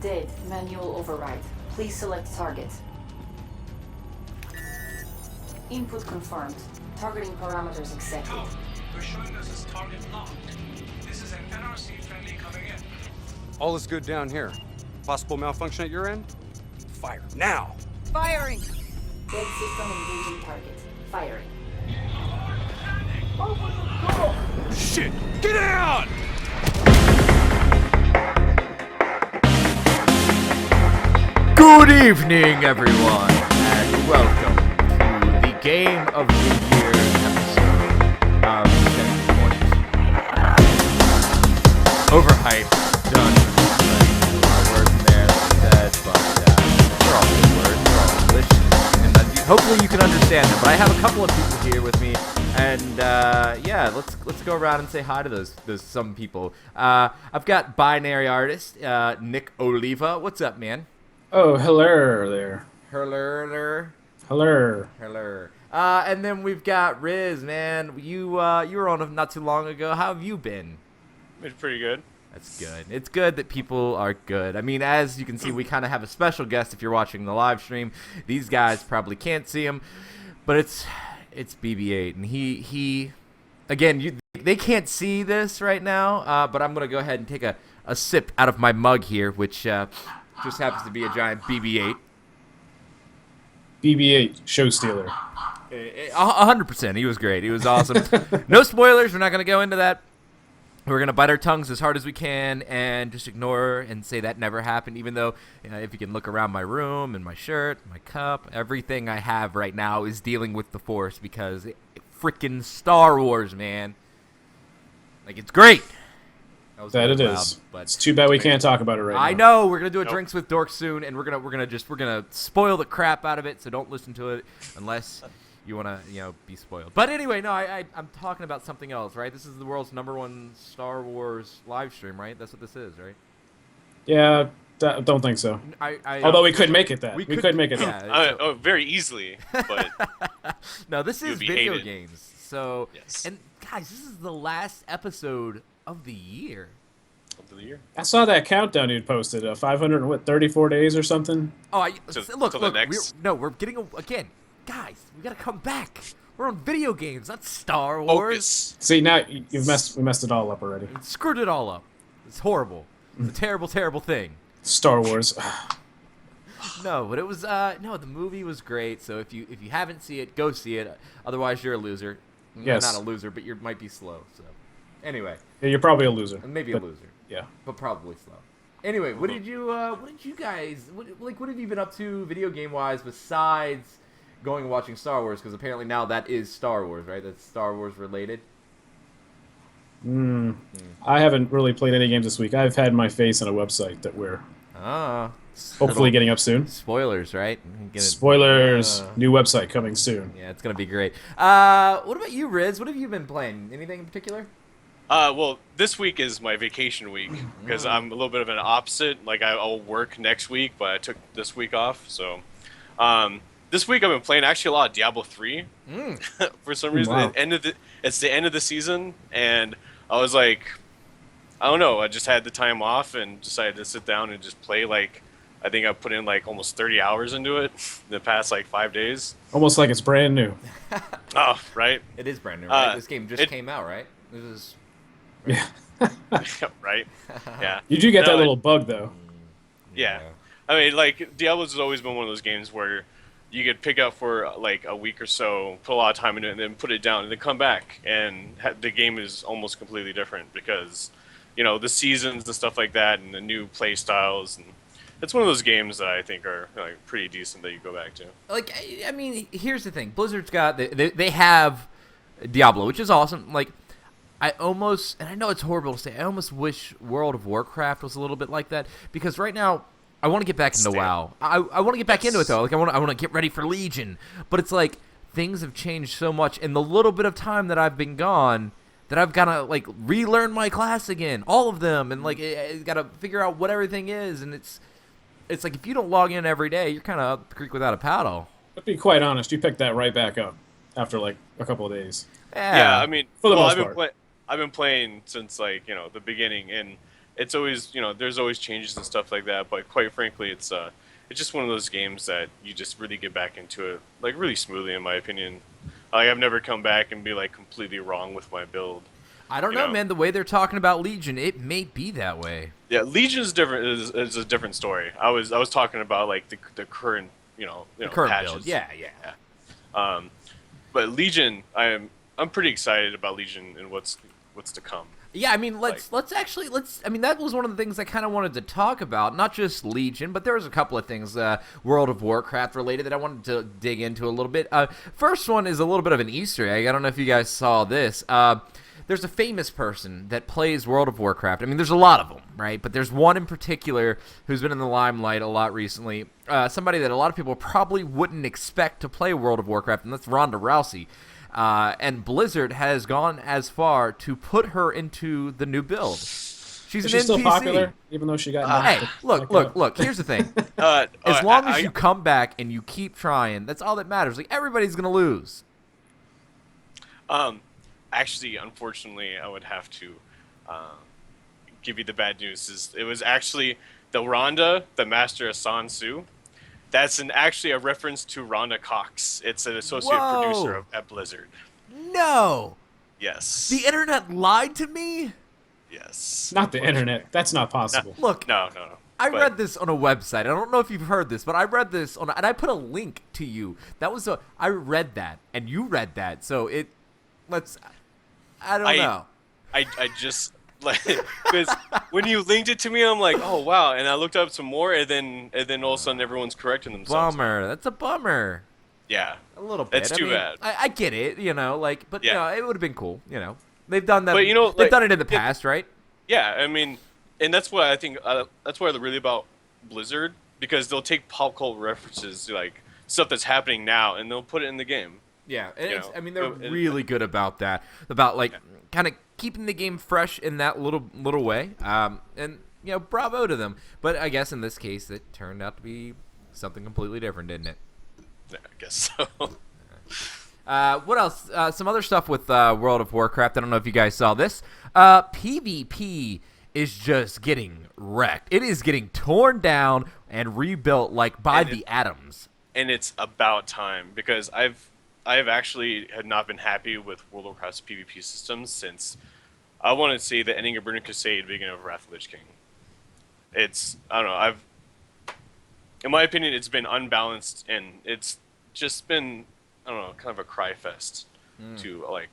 Dead. Manual override. Please select target. Input confirmed. Targeting parameters accepted. Code. You're showing us as target locked. This is an NRC friendly coming in. All is good down here. Possible malfunction at your end? Fire now! Firing! Dead system engaging target. Firing. Shit! Get down! Good evening, everyone, and welcome to the Game of the Year episode of Checkpoint. Overhype, done. A lot of words in there that said, but they're all good words, they're all English, and hopefully you can understand them. But I have a couple of people here with me, and yeah, let's go around and say hi to those some people. I've got binary artist Nick Oliva. What's up, man? Oh, hello there. Hello. Hello. And then we've got Riz, man. You were on not too long ago. How have you been? It's pretty good. That's good. It's good that people are good. I mean, as you can see, we kind of have a special guest if you're watching the live stream. These guys probably can't see him, but it's BB-8, and he again, they can't see this right now, but I'm gonna go ahead and take a sip out of my mug here, which just happens to be a giant BB-8. BB-8, show stealer. 100%. He was great. He was awesome. No spoilers. We're not going to go into that. We're going to bite our tongues as hard as we can and just ignore and say that never happened, even though if you can look around my room and my shirt, my cup, everything I have right now is dealing with the Force because freaking Star Wars, man. Like, it's great. That it is. But it's too bad we can't talk about it right now. I know we're gonna do a Drinks with Dorks soon, and we're gonna spoil the crap out of it. So don't listen to it unless you wanna be spoiled. But anyway, no, I'm talking about something else, right? This is the world's #1 Star Wars live stream, right? That's what this is, right? Yeah, don't think so. Although we could make it that. We could make it that. Oh, very easily. But no, this is video hated. games. So yes. And guys, this is the last episode of the year. Of the year. I saw that countdown you'd posted. 534 days or something. Oh, look. We're getting again, guys. We gotta come back. We're on video games, not Star Wars. Focus. See, now we messed it all up already. We screwed it all up. It's horrible. It's a terrible, terrible thing. Star Wars. No, but it was the movie was great. So if you haven't seen it, go see it. Otherwise, you're a loser. Yes. Not a loser, but you might be slow. So anyway. Yeah, you're probably a loser. Maybe a loser. Yeah. But probably slow. Anyway, what did you guys what have you been up to video game wise besides going and watching Star Wars? Because apparently now that is Star Wars, right? That's Star Wars related. I haven't really played any games this week. I've had my face on a website that we're hopefully getting up soon. Spoilers, right? Spoilers. New website coming soon. Yeah, it's gonna be great. What about you, Riz? What have you been playing? Anything in particular? Well, this week is my vacation week because I'm a little bit of an opposite. Like I'll work next week, but I took this week off. So, this week I've been playing actually a lot of Diablo 3 for some reason. Wow. It's the end of the season, and I was like, I don't know. I just had the time off and decided to sit down and just play. Like, I think I put in like almost 30 hours into it in the past like 5 days. Almost like it's brand new. Oh, right. It is brand new, right? This game just came out, right? This is. Yeah. Right. Yeah. You do get that little bug though. Yeah. I mean, like, Diablo's has always been one of those games where you could pick up for, like, a week or so, put a lot of time into it, and then put it down, and then come back, and the game is almost completely different because, the seasons and stuff like that, and the new play styles, and it's one of those games that I think are, like, pretty decent that you go back to. Like, I mean, here's the thing. Blizzard's got, they have Diablo, which is awesome. Like, I almost, and I know it's horrible to say, I almost wish World of Warcraft was a little bit like that, because right now, I want to get back into WoW. I want to get back into it, though. Like, I want to get ready for Legion. But it's like, things have changed so much, in the little bit of time that I've been gone, that I've got to, like, relearn my class again. All of them. And, like, I got to figure out what everything is. And it's like, if you don't log in every day, you're kind of up the creek without a paddle. To be quite honest, you picked that right back up after, like, a couple of days. Yeah, I mean, for the most part. I've been playing since, like, the beginning, and it's always, there's always changes and stuff like that. But quite frankly, it's just one of those games that you just really get back into it like really smoothly, in my opinion. Like I've never come back and be like completely wrong with my build. I don't know, man. The way they're talking about Legion, it may be that way. Yeah, Legion is different. Is a different story. I was talking about like the current The current patches. build. Yeah. But Legion, I'm pretty excited about Legion and what's to come. Yeah, I mean, let's I mean, that was one of the things I kind of wanted to talk about, not just Legion, but there was a couple of things World of Warcraft related that I wanted to dig into a little bit. First one is a little bit of an Easter egg. I don't know if you guys saw this. There's a famous person that plays World of Warcraft. I mean, there's a lot of them, right? But there's one in particular who's been in the limelight a lot recently. Somebody that a lot of people probably wouldn't expect to play World of Warcraft, and that's Ronda Rousey. And Blizzard has gone as far to put her into the new build. She's Is an she still NPC. popular, even though she got Hey, knocked? look. Here's the thing. As long as you come back and you keep trying, that's all that matters. Like, everybody's gonna lose. Actually, unfortunately, I would have to give you the bad news. It was actually the Rhonda, the Master of San Soo. That's actually a reference to Rhonda Cox. It's an associate producer at Blizzard. No. Yes. The internet lied to me? Yes. Not the internet. That's not possible. Look. No. I read this on a website. I don't know if you've heard this, but I read this and I put a link to you. I read that and you read that. So I don't know. I just like, because when you linked it to me, I'm like, oh wow, and I looked up some more, and then all of a sudden everyone's correcting themselves. Bummer. That's a bummer. Yeah. A little bit. That's too bad. I get it, but Yeah. it would have been cool, They've done that. But they've done it in the past, right? Yeah, I mean, and that's what I think. That's why they're really about Blizzard, because they'll take pop culture references, like stuff that's happening now, and they'll put it in the game. Yeah, they're really good about that. About kind of keeping the game fresh in that little way. And bravo to them. But I guess in this case, it turned out to be something completely different, didn't it? Yeah, I guess so. What else? Some other stuff with World of Warcraft. I don't know if you guys saw this. PvP is just getting wrecked. It is getting torn down and rebuilt by the atoms. And it's about time, because I've actually had not been happy with World of Warcraft's PvP systems since, I want to say, the ending of Burning Crusade, beginning of Wrath of the Lich King. I don't know, in my opinion, it's been unbalanced, and it's just been, I don't know, kind of a cry fest to, a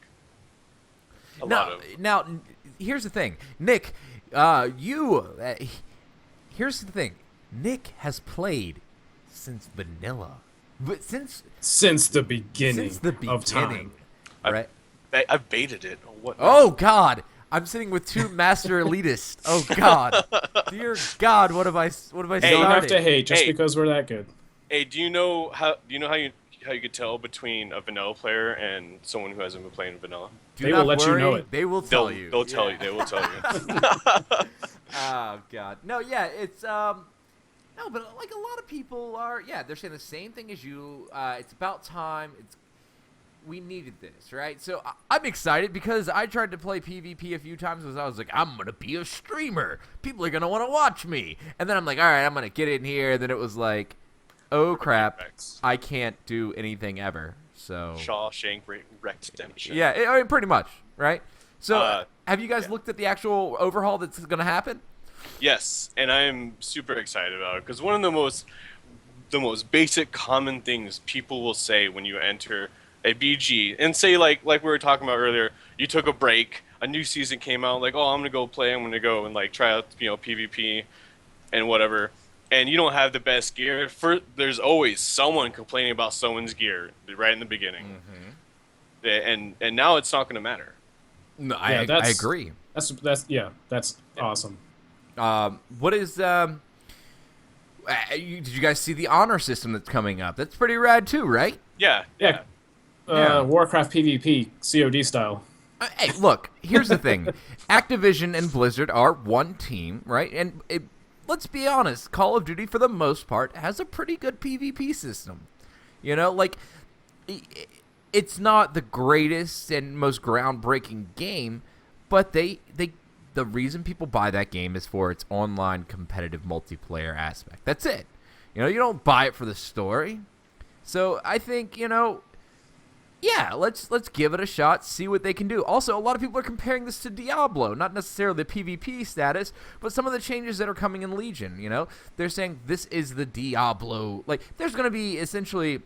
lot of... Now, here's the thing. Nick, here's the thing. Nick has played since vanilla. But since the beginning of time, right? I've baited it. What? Oh God, I'm sitting with two master elitists. Oh God, dear God, what have I started? You don't have to hate just because we're that good. Hey, do you know how you could tell between a vanilla player and someone who hasn't been playing vanilla? They will let you know it. They will tell you. They'll tell you. They will tell you. Oh God, no, yeah, it's No, but a lot of people are, they're saying the same thing as you. It's about time. We needed this, right? So I'm excited because I tried to play PvP a few times because I was like, I'm going to be a streamer. People are going to want to watch me. And then I'm like, all right, I'm going to get in here. And then it was like, oh crap, I can't do anything ever. So Shawshank Redemption. Yeah, I mean, pretty much, right? So have you guys looked at the actual overhaul that's going to happen? Yes, and I am super excited about it because one of the most basic common things people will say when you enter a BG and say like we were talking about earlier, you took a break, a new season came out, like, oh, I'm gonna go play, I'm gonna go and like try out PvP and whatever, and you don't have the best gear. There's always someone complaining about someone's gear right in the beginning, and now it's not gonna matter. No, I agree. That's awesome. What is did you guys see the honor system that's coming up? That's pretty rad too, right? Yeah. Warcraft PvP COD style. Hey, look, here's the thing. Activision and Blizzard are one team, right? And let's be honest, Call of Duty for the most part has a pretty good PvP system. It's not the greatest and most groundbreaking game, but they the reason people buy that game is for its online competitive multiplayer aspect. That's it. You know, you don't buy it for the story. So I think, you know, yeah, let's give it a shot, see what they can do. Also, a lot of people are comparing this to Diablo, not necessarily the PvP status, but some of the changes that are coming in Legion, you know? They're saying this is the Diablo. Like, there's going to be essentially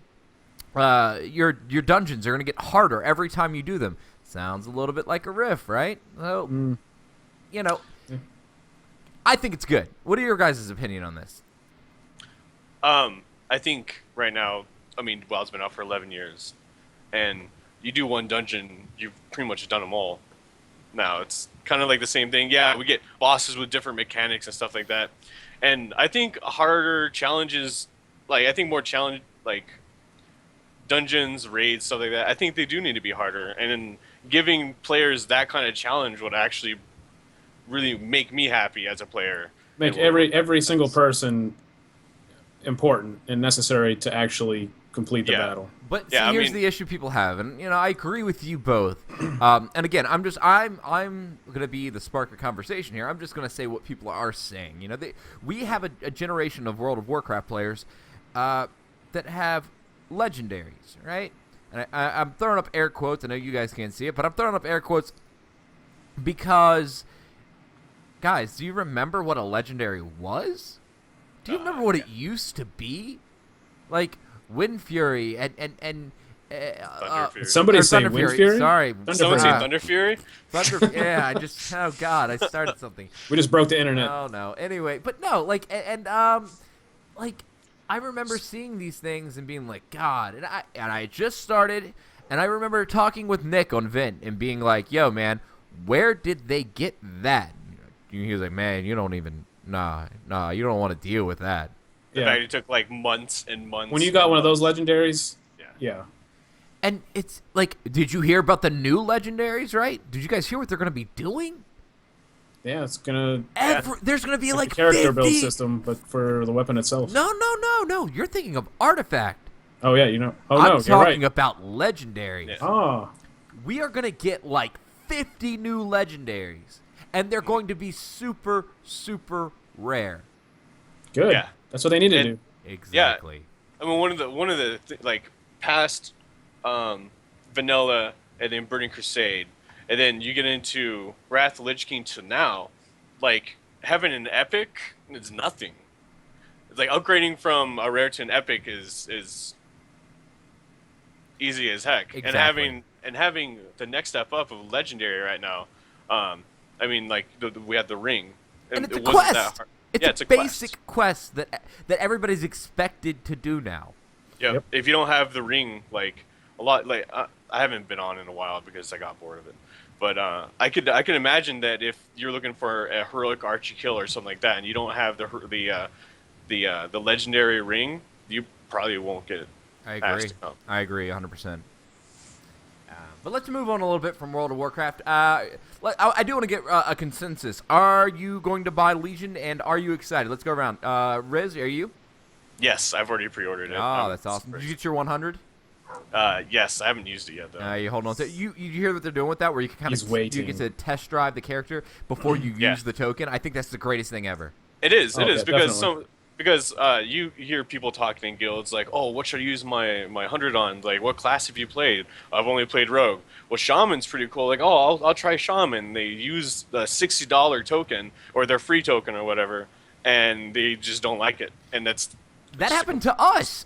your dungeons are going to get harder every time you do them. Sounds a little bit like a riff, right? So, you know, I think it's good. What are your guys' opinion on this? I think right now, I mean, WoW's been out for 11 years, and you do one dungeon, you've pretty much done them all. Now it's kind of like the same thing. Yeah, we get bosses with different mechanics and stuff like that, and I think harder challenges, like I think more challenge, like dungeons, raids, stuff like that. I think they do need to be harder, and then giving players that kind of challenge would actually really make me happy as a player. Make every single person important and necessary to actually complete the battle. But see, here's the issue people have, and you know, I agree with you both. And again, I'm gonna be the spark of conversation here. I'm just gonna say what people are saying. You know, we have a generation of World of Warcraft players that have legendaries, right? And I'm throwing up air quotes. I know you guys can't see it, but I'm throwing up air quotes because, guys, do you remember what a legendary was? Do you remember what it used to be? Like Wind Fury and Thunder Fury. Somebody say Thunder Wind Fury? Sorry, Someone say Thunder Fury? yeah, oh god, I started something. We just broke the internet. Oh no. Anyway, but no, like like I remember seeing these things and being like, God, and I just started, and I remember talking with Nick on Vent and being like, Yo, man, where did they get that? He was like, Man, you don't even, nah, you don't want to deal with that. The fact it took like months and months. When you got one of those legendaries, yeah. And it's like, did you hear about the new legendaries, right? Did you guys hear what they're going to be doing? Yeah, it's gonna. There's gonna be like a character 50... build system, but for the weapon itself. No. You're thinking of artifact. Oh yeah, you know. Oh I'm no, you're right. talking about legendaries. Yeah. Oh. We are gonna get like 50 new legendaries, and they're going to be super, super rare. Good. Yeah. That's what they need to do. Exactly. Yeah. I mean, one of the like past vanilla and then Burning Crusade, and then you get into Wrath of Lich King to now, like having an epic is nothing. It's like upgrading from a rare to an epic is easy as heck. Exactly. And having the next step up of legendary right now, I mean, like we had the ring, And it's a it wasn't that quest. hard. It's a basic quest that everybody's expected to do now. Yep. If you don't have the ring, like a lot, like I haven't been on in a while because I got bored of it. But I could imagine that if you're looking for a heroic archer kill or something like that, and you don't have the legendary ring, you probably won't get it. I agree 100%. But let's move on a little bit from World of Warcraft. I do want to get a consensus. Are you going to buy Legion, and are you excited? Let's go around. Riz, are you? Yes, I've already pre-ordered it. Oh, that's awesome. Did you get your 100? Yes, I haven't used it yet though. You hold on to it. You hear what they're doing with that, where you can kind of you get to test drive the character before you use the token. I think that's the greatest thing ever. It is because definitely. you hear people talking in guilds like, oh, what should I use my 100 on? Like, what class have you played? I've only played Rogue. Well, Shaman's pretty cool. Like, oh, I'll try Shaman. They use the $60 token or their free token or whatever, and they just don't like it. And that happened to us.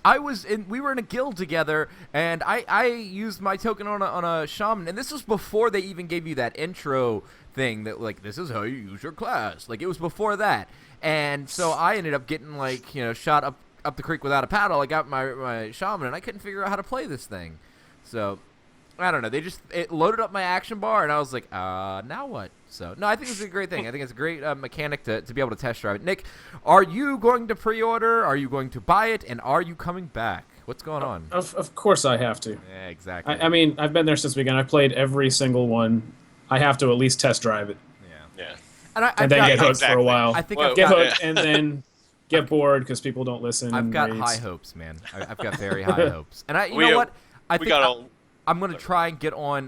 We were in a guild together, and I used my token on a shaman, and this was before they even gave you that intro thing that like this is how you use your class. Like it was before that, and so I ended up getting like shot up the creek without a paddle. I got my shaman, and I couldn't figure out how to play this thing. So I don't know. It loaded up my action bar, and I was like, now what? So, no, I think it's a great thing. I think it's a great mechanic to be able to test drive it. Nick, are you going to pre-order? Are you going to buy it? And are you coming back? What's going on? Of course I have to. Yeah, exactly. I mean, I've been there since the beginning. I've played every single one. I have to at least test drive it. Yeah. And then get hooked for a while. I think get hooked and then get bored because people don't listen. I've got high hopes, man. I've got very high hopes. And you know what? I'm gonna try and get on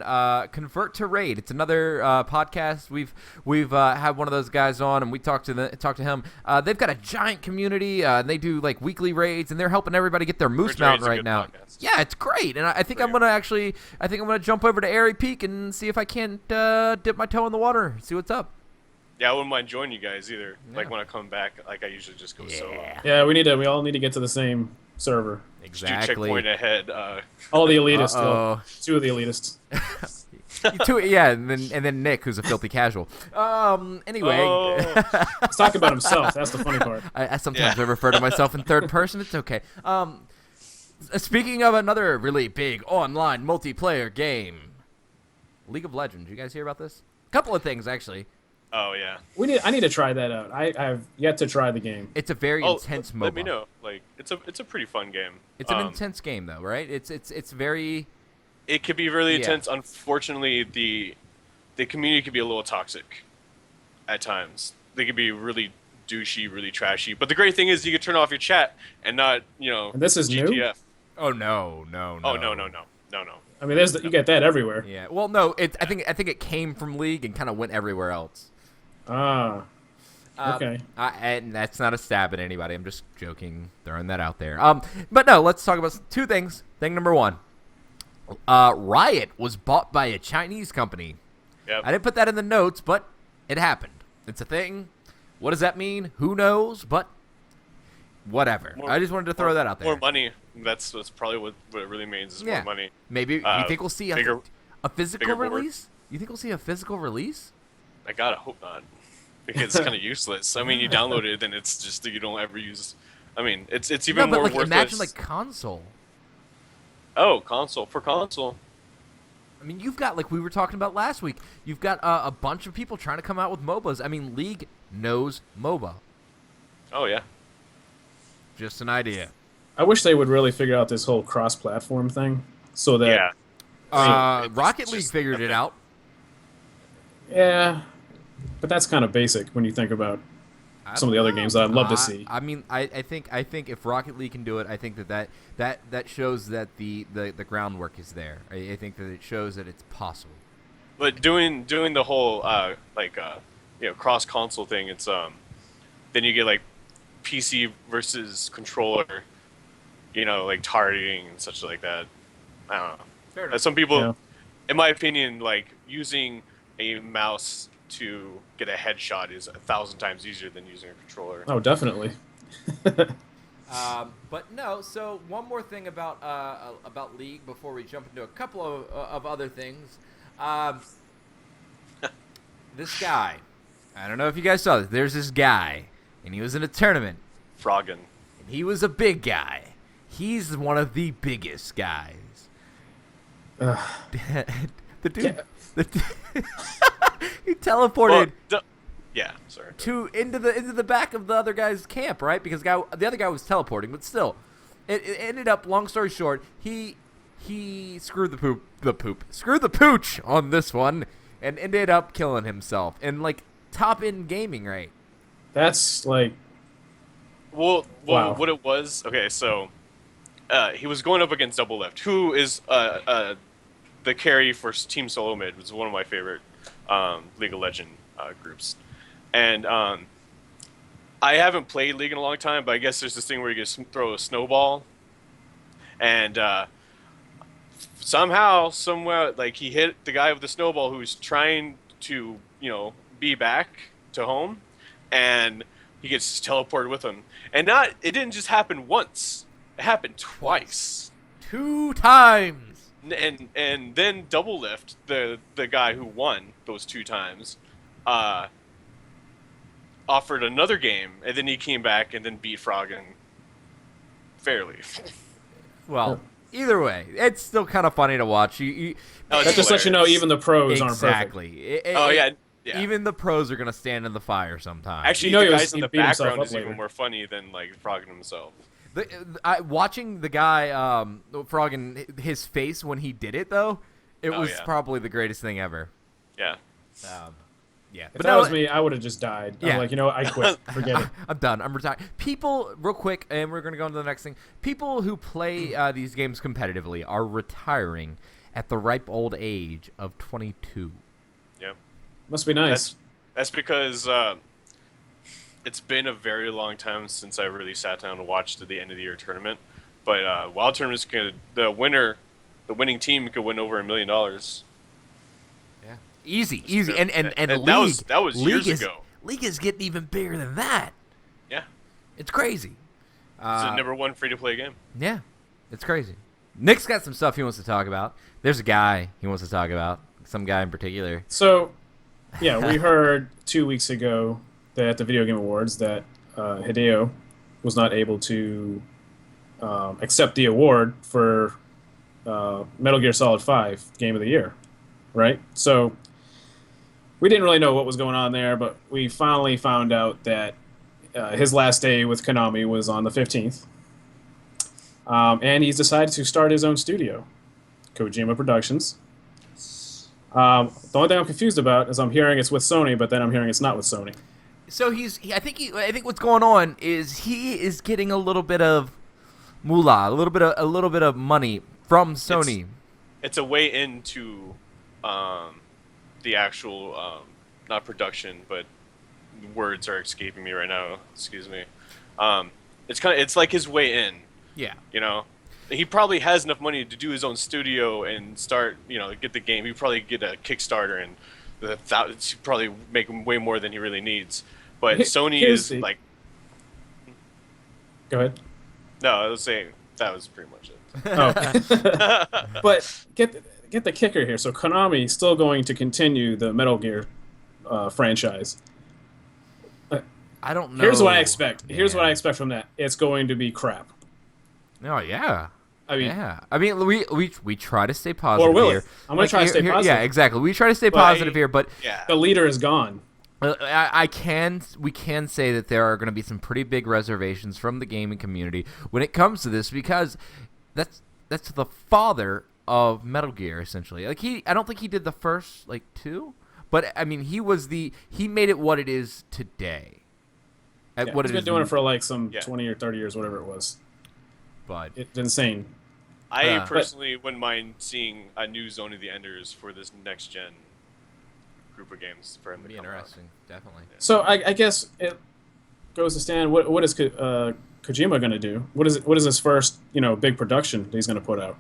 Convert to Raid. It's another podcast. We've had one of those guys on, and we talked to him. They've got a giant community. And they do like weekly raids, and they're helping everybody get their moose mount right now. Podcast. Yeah, it's great, and I think I'm gonna jump over to Airy Peak and see if I can't dip my toe in the water, see what's up. Yeah, I wouldn't mind joining you guys either. Yeah. Like when I come back, like I usually just go solo. Yeah, we all need to get to the same server. Exactly. Checkpoint ahead. All the elitists. Two of the elitists. Yeah, and then Nick, who's a filthy casual. Anyway, he's talking about himself. That's the funny part. I sometimes refer to myself in third person. It's okay. Speaking of another really big online multiplayer game, League of Legends. You guys hear about this? A couple of things actually. Oh yeah. I need to try that out. I've yet to try the game. It's a very intense MOBA. Let me know. Like it's a pretty fun game. It's an intense game though, right? It's very. It could be really intense. Unfortunately, the community could be a little toxic at times. They could be really douchey, really trashy. But the great thing is you can turn off your chat and not, And this is GTF. new? Oh no. Oh no. I mean, you get that everywhere. Yeah. Well, no. I think it came from League and kind of went everywhere else. Ah. Okay. And that's not a stab at anybody. I'm just joking, throwing that out there. But no, let's talk about two things. Thing number one. Riot was bought by a Chinese company. Yep. I didn't put that in the notes, but it happened. It's a thing. What does that mean? Who knows? But whatever. I just wanted to throw that out there. More money. That's probably what it really means is more money. Maybe you think we'll see a physical release? You think we'll see a physical release? I gotta hope not, because it's kind of useless. I mean, you download it, then it's just you don't ever use. I mean, it's even more worthless. Imagine like console. Oh, console for console. I mean, you've got, like we were talking about last week, you've got a bunch of people trying to come out with MOBAs. I mean, League knows MOBA. Oh yeah. Just an idea. I wish they would really figure out this whole cross-platform thing, so that. Yeah. Rocket League figured it out. Yeah, but that's kind of basic when you think about some of the other games that I'd love to see. I mean, I think if Rocket League can do it, I think that shows that the groundwork is there. I think that it shows that it's possible. But doing the whole cross console thing, it's then you get like PC versus controller, like targeting and such like that. I don't know. Fair enough. Some people, in my opinion, like using a mouse to get a headshot is 1,000 times easier than using a controller. Oh, definitely. But no. So one more thing about League before we jump into a couple of other things. This guy, I don't know if you guys saw this. There's this guy, and he was in a tournament. Froggen. And he was a big guy. He's one of the biggest guys. The dude. He teleported. Into the back of the other guy's camp, right? Because the other guy was teleporting, but still, it ended up. Long story short, he screwed the pooch on this one, and ended up killing himself. And like top end gaming, right? That's like. Well, wow. What it was. Okay, so he was going up against Double Lift, who is the carry for Team Solo Mid. Was one of my favorite League of Legends groups. And I haven't played League in a long time, but I guess there's this thing where you can throw a snowball. And somehow, somewhere, like he hit the guy with the snowball who's trying to, be back to home. And he gets teleported with him. And it didn't just happen once. It happened twice. 2 times. And then Double Lift, the guy who won those 2 times, offered another game, and then he came back and then beat Froggen fairly. Well, either way, it's still kind of funny to watch. That just lets you know even the pros aren't perfect. Exactly. Yeah. Even the pros are gonna stand in the fire sometimes. Actually, the guys in the background is even more funny than like Froggen himself. Watching the guy Froggen, his face when he did it though, it was probably the greatest thing ever. Yeah. Yeah. If that was me, I would have just died. Yeah. I'm like, I quit. Forget it. I'm done. I'm retired. People, real quick, and we're going to go on to the next thing. People who play these games competitively are retiring at the ripe old age of 22. Yeah. Must be nice. That's because it's been a very long time since I really sat down and watched the end of the year tournament. But wild tournaments the winning team could win over $1 million. Yeah, easy, and league, that was league years ago. League is getting even bigger than that. Yeah, it's crazy. It's the number one free to play game. Yeah, it's crazy. Nick's got some stuff he wants to talk about. There's a guy he wants to talk about. Some guy in particular. So, yeah, we heard 2 weeks ago that at the Video Game Awards that Hideo was not able to accept the award for Metal Gear Solid 5 Game of the Year, right? So we didn't really know what was going on there, but we finally found out that his last day with Konami was on the 15th. And he's decided to start his own studio, Kojima Productions. The only thing I'm confused about is I'm hearing it's with Sony, but then I'm hearing it's not with Sony. So I think what's going on is he is getting a little bit of moolah, a little bit of money from Sony. It's a way into the actual not production, but words are escaping me right now. Excuse me. It's like his way in. Yeah. You know, he probably has enough money to do his own studio and start. Get the game. He probably get a Kickstarter and he'd probably make way more than he really needs. But Sony is like. Go ahead. No, I was saying that was pretty much it. Oh. But get the kicker here. So Konami is still going to continue the Metal Gear franchise. I don't know. Here's what I expect. Here's what I expect from that. It's going to be crap. Oh yeah. I mean, we try to stay positive or will here. it? I'm gonna try to stay positive. Yeah, exactly. We try to stay positive here, but yeah. The leader is gone. we can say that there are going to be some pretty big reservations from the gaming community when it comes to this, because that's the father of Metal Gear essentially. Like I don't think he did the first two, but I mean he made it what it is today. He's been doing it for some 20 or 30 years, whatever it was. But it's insane. I personally wouldn't mind seeing a new Zone of the Enders for this next gen group of games for him to be come interesting, out. definitely. So I guess it goes to stand. What is Kojima going to do? What is his first big production that he's going to put out?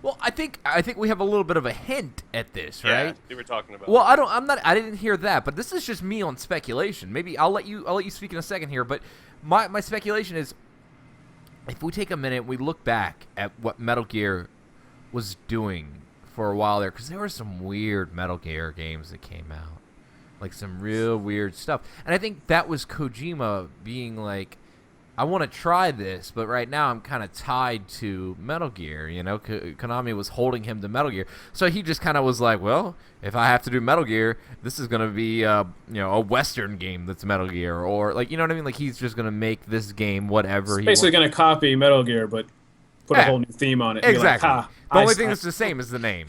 Well, I think we have a little bit of a hint at this, right? Yeah, they were talking about. Well, I didn't hear that, but this is just me on speculation. Maybe I'll let you speak in a second here, but my speculation is, if we take a minute, we look back at what Metal Gear was doing for a while there, because there were some weird Metal Gear games that came out, like some real weird stuff, and I think that was Kojima being like, I want to try this, but right now I'm kind of tied to Metal Gear. Konami was holding him to Metal Gear, so he just kind of was like, well, if I have to do Metal Gear, this is gonna be a Western game that's Metal Gear, or you know what I mean? Like he's just gonna make this game whatever. It's basically gonna copy Metal Gear, but put a whole new theme on it. Exactly. Like, the only thing that's the same is the name.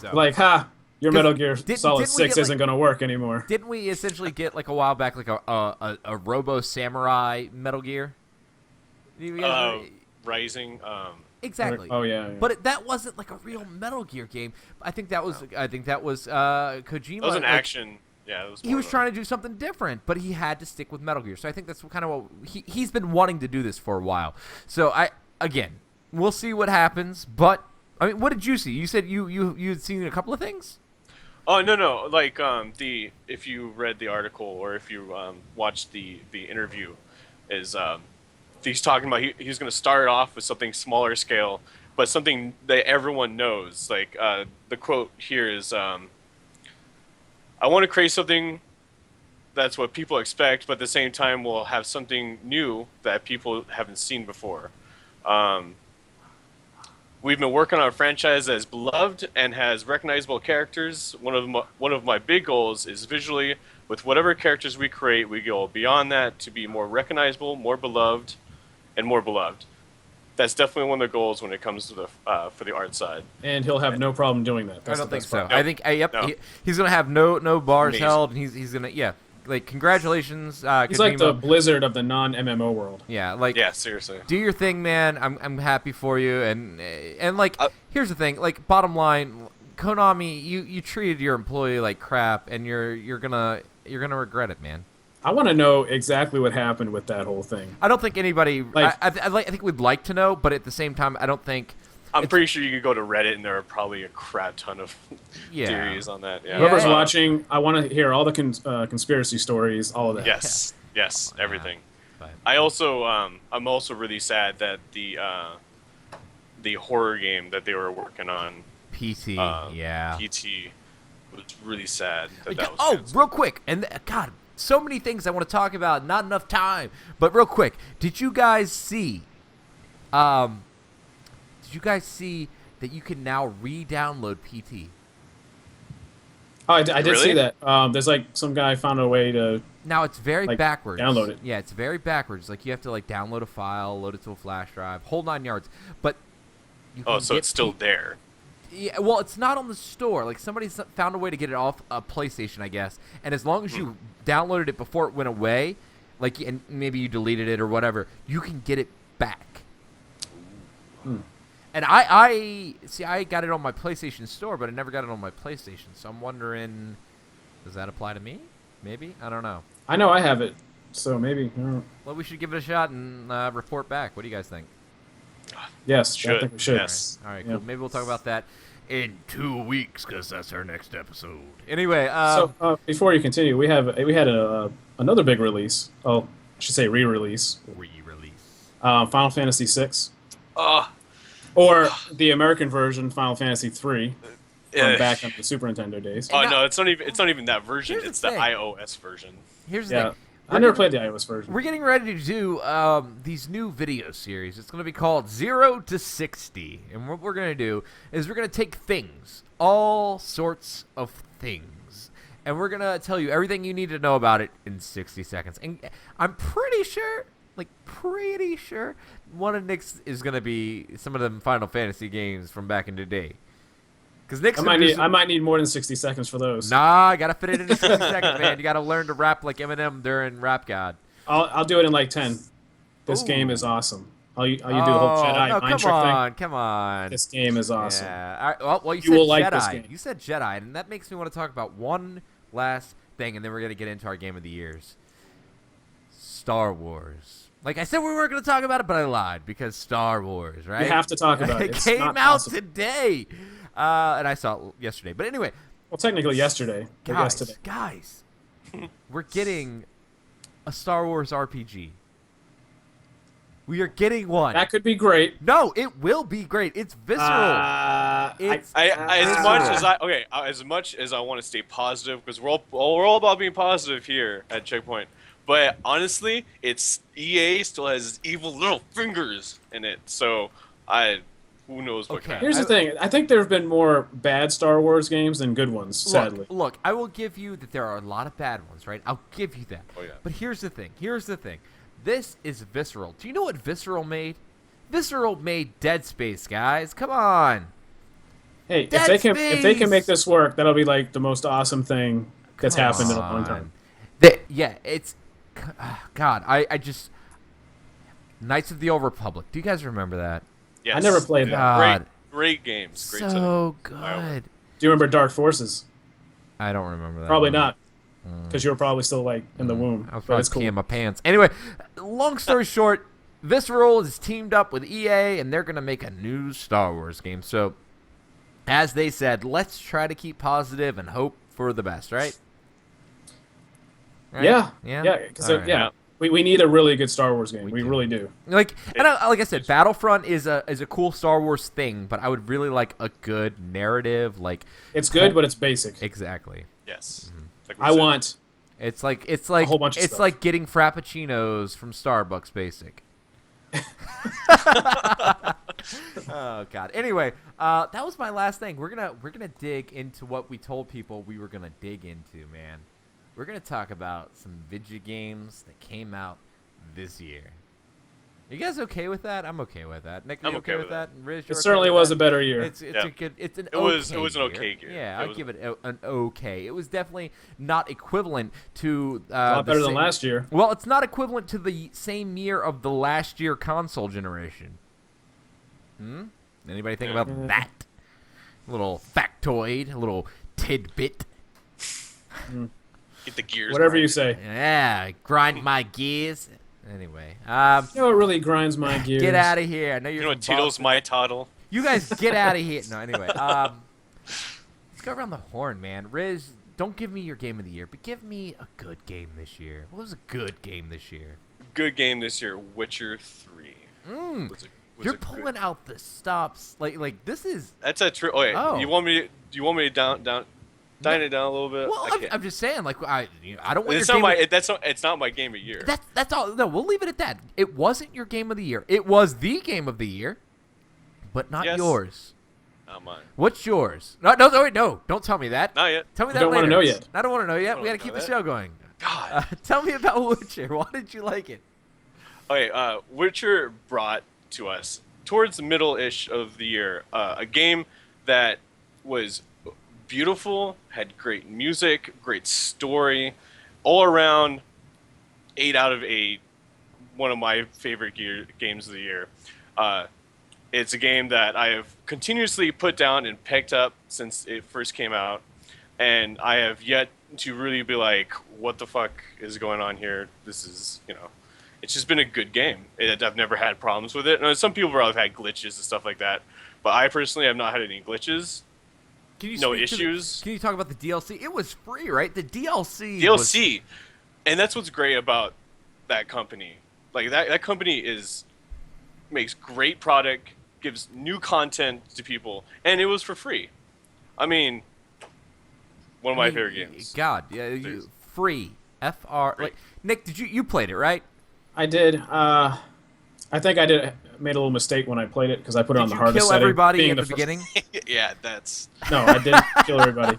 So. Your Metal Gear Solid 6 isn't going to work anymore. Didn't we essentially get a while back a Robo Samurai Metal Gear? Rising. Exactly. Oh yeah. But that wasn't a real Metal Gear game. I think that was Kojima. That was an action. Yeah, it was. He was trying to do something different, but he had to stick with Metal Gear. So I think that's kind of what he's been wanting to do this for a while. So we'll see what happens. But I mean, what did you see? You said you had seen a couple of things. Oh no! If you read the article or if you watched the interview, is he's talking about he's going to start off with something smaller scale, but something that everyone knows. The quote here is, "I want to create something that's what people expect, but at the same time we'll have something new that people haven't seen before." We've been working on a franchise that is beloved and has recognizable characters. One of my big goals is visually, with whatever characters we create, we go beyond that to be more recognizable, more beloved, and more beloved. That's definitely one of the goals when it comes to the for the art side. And he'll have no problem doing that. I don't think so. Nope. I think No. he's gonna have no bars held, and he's gonna like congratulations. He's like the Kojima. Blizzard of the non-MMO world. Yeah, like Yeah, seriously. do your thing, man. I'm happy for you. And like here's the thing. Like bottom line, Konami, you treated your employee like crap, and you're gonna regret it, man. I want to know exactly what happened with that whole thing. I don't think anybody. Like- I think we'd like to know, but at the same time, I don't think. I'm pretty sure you could go to Reddit and there are probably a crap ton of Yeah. theories on that. Yeah. Whoever's Yeah. watching, I want to hear all the conspiracy stories, all of that. Yes. Yes. Everything. But- I also I'm also really sad that the horror game that they were working on, PT, yeah. PT, was really sad that Yeah, was oh, canceled. real quick, and God, so many things I want to talk about. Not enough time, but real quick, did you guys see? Did you guys see that you can now re-download PT? Oh, I did Really? see that. There's like some guy found a way to. Now it's very Like, backwards. download it. Yeah, it's very backwards. Like you have to like download a file, load it to a flash drive, whole 9 yards. But you Oh, can so get it's still P- there. Yeah, well, it's not on the store. Like somebody's found a way to get it off a PlayStation, I guess. And as long as you downloaded it before it went away, like and maybe you deleted it or whatever, you can get it back. And I see. I got it on my PlayStation Store, but I never got it on my PlayStation. So I'm wondering, does that apply to me? Maybe, I don't know. I know I have it, so maybe. I don't know. Well, we should give it a shot and report back. What do you guys think? Yes, I Should. think we should. Yes. All right, Yeah. cool. Maybe we'll talk about that in 2 weeks because that's our next episode. Anyway, So before you continue, we had another big release. Oh, I should say re-release. re-release. Final Fantasy VI, Oh, or the American version, Final Fantasy 3, yeah. from back on the Super Nintendo days. Oh now- no, it's not even that version. Here's the It's the thing. iOS version. Here's the Yeah, thing. I never played the iOS version. We're getting ready to do these new video series. It's going to be called 0 to 60. And what we're going to do is we're going to take things, all sorts of things, and we're going to tell you everything you need to know about it in 60 seconds. And I'm pretty sure, one of Nick's is going to be some of them Final Fantasy games from back in the day. Because Nick's I might need more than 60 seconds for those. Nah, I got to fit it into 60 seconds, man. You got to learn to rap like Eminem during Rap God. I'll do it in like 10. This Ooh. game is awesome. You do the whole Jedi no, mind trick thing. come on. This game is awesome. Yeah. All right, well, you You said will Jedi. like this game. You said Jedi, and that makes me want to talk about one last thing, and then we're gonna get into our game of the years. Star Wars. Like I said, we weren't gonna talk about it, but I lied because Star Wars, right? We have to talk about it. It It's came not out possible. today, and I saw it yesterday. But anyway, Well, technically yesterday. but yes, today. guys, we're getting a Star Wars RPG. We are getting one. That could be great. No, it will be great. It's visceral. It's As much as I want to stay positive, because we're all about being positive here at Checkpoint. But honestly, it's EA still has evil little fingers in it. So who knows what Okay. kind. Here's the thing. I think there have been more bad Star Wars games than good ones, sadly. Look, I will give you that there are a lot of bad ones, right? I'll give you that. Oh, yeah. But here's the thing. This is Visceral. Do you know what Visceral made? Visceral made Dead Space, guys. Come on. Hey, Dead if they can make Space! this work, that'll be like the most awesome thing that's Come happened in a long on. time. Yeah, it's... God, I just... Knights of the Old Republic. Do you guys remember that? Yes. I never played that. God. Great games. Great So setting. good. Do you remember Dark Forces? I don't remember that. Probably one. not, because you were probably still like in the womb. I was But probably it's cool. peeing my pants. Anyway, long story short, Visceral is teamed up with EA, and they're going to make a new Star Wars game. So, as they said, let's try to keep positive and hope for the best, right? Right? Yeah, Yeah? yeah, because All right. yeah, we need a really good Star Wars game. We do. really do. Like I said, Battlefront is a cool Star Wars thing, but I would really like a good narrative. Like It's good, but it's basic. exactly. Yes. Mm-hmm. Like we I said. want. It's like whole bunch of it's stuff. like getting frappuccinos from Starbucks basic. Oh God. Anyway, that was my last thing. We're gonna dig into what we told people we were gonna dig into, man. We're gonna talk about some video games that came out this year. You guys okay with that? I'm okay with that. Nick, I'm you okay with that? Riz, you're It okay certainly with was that? a better year. It's Yeah. a good. It's an. It was okay an okay year. Yeah, It I'll was- give it an okay. It was definitely not equivalent to. A lot better than last year. Well, it's not equivalent to the same year of the last year console generation. Anybody think about that? A little factoid, a little tidbit. Get the gears. Whatever grinding. you say. Yeah, grind my gears. Anyway, You know what really grinds my gears? get out of here. I know you're. You know from what Tito's Boston. my toddle? You guys get out of here. No, anyway. Let's go around the horn, man. Riz, don't give me your game of the year, but give me a good game this year. What was a good game this year? Good game this year. Witcher 3. Was You're a good- pulling out the stops. Like this is. That's a true. Oh, wait. Oh. You want me? Do you want me to dine it down a little bit? Well, I can't. I'm just saying. Like I don't want It's your not game. my. It's not my game of year. That's all. No, we'll leave it at that. It wasn't your game of the year. It was the game of the year, but not Yes. yours. Not mine. What's yours? No, wait, no. Don't tell me that. Not yet. Tell me You that don't later. wanna know yet. I don't want to know yet. We got wanna to keep know the that. show going. God. Tell me about Witcher. Why did you like it? Okay. Witcher brought to us towards the middle-ish of the year a game that was beautiful, had great music, great story, all around 8 out of 8. One of my favorite games of the year. It's a game that I have continuously put down and picked up since it first came out, and I have yet to really be like, what the fuck is going on here? This is, it's just been a good game. I've never had problems with it. And some people have had glitches and stuff like that, but I personally have not had any glitches. Can you No speak to issues. can you talk about the DLC? It was free, right? The DLC. DLC, and that's what's great about that company. Like that company makes great product, gives new content to people, and it was for free. I mean, one of my favorite games. God, yeah, free. FR. Like Nick, did you played it, right? I did. I think I made a little mistake when I played it because I put it on Did the you hardest kill setting. everybody being at the fir- beginning? Yeah, that's No, I didn't kill everybody.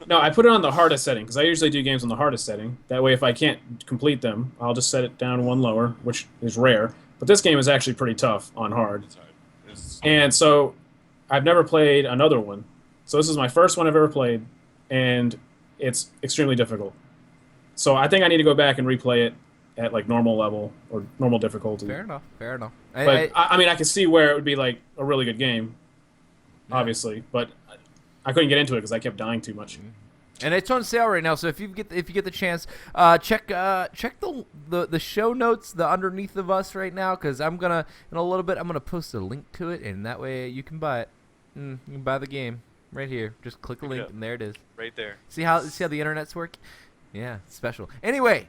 No, I put it on the hardest setting because I usually do games on the hardest setting. That way, if I can't complete them, I'll just set it down one lower, which is rare. But this game is actually pretty tough on hard. And so I've never played another one. So this is my first one I've ever played, and it's extremely difficult. So I think I need to go back and replay it at like normal level or normal difficulty. Fair enough. But I mean, I can see where it would be like a really good game, obviously. But I couldn't get into it because I kept dying too much. And it's on sale right now, so if you get the chance, check the show notes, the underneath of us right now, because in a little bit I'm gonna post a link to it, and that way you can buy it. You can buy the game right here. Just click the link, and there it is. right there. See how the internets work? Yeah, it's special. Anyway,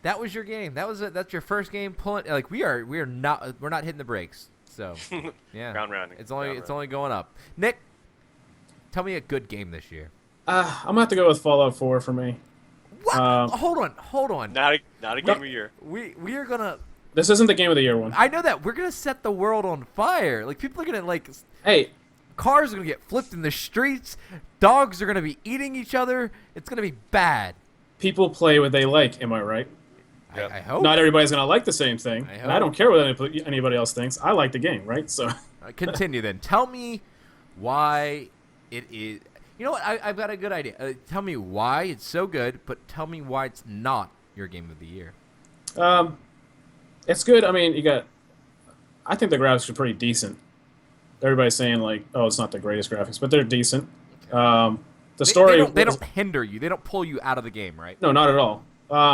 that was your game. That's your first game. Pulling like we're not hitting the brakes. So yeah, Ground rounding. It's Ground only going up. Nick, tell me a good game this year. I'm gonna have to go with Fallout 4 for me. What? Hold on. Not a game of year. We are gonna. This isn't the Game of the Year one. I know that we're gonna set the world on fire. Like people are gonna Hey, cars are gonna get flipped in the streets. Dogs are gonna be eating each other. It's gonna be bad. people play what they like. Am I right? Yep. I hope. Not everybody's gonna like the same thing, I and I hope. don't care what anybody else thinks. I like the game, right? So Continue then. Tell me why it is. You know what? I've got a good idea. Tell me why it's so good, but tell me why it's not your game of the year. it's good. I mean, I think the graphics are pretty decent. Everybody's saying like, oh, it's not the greatest graphics, but they're decent. The story They don't hinder you. They don't pull you out of the game, right? No, not at all.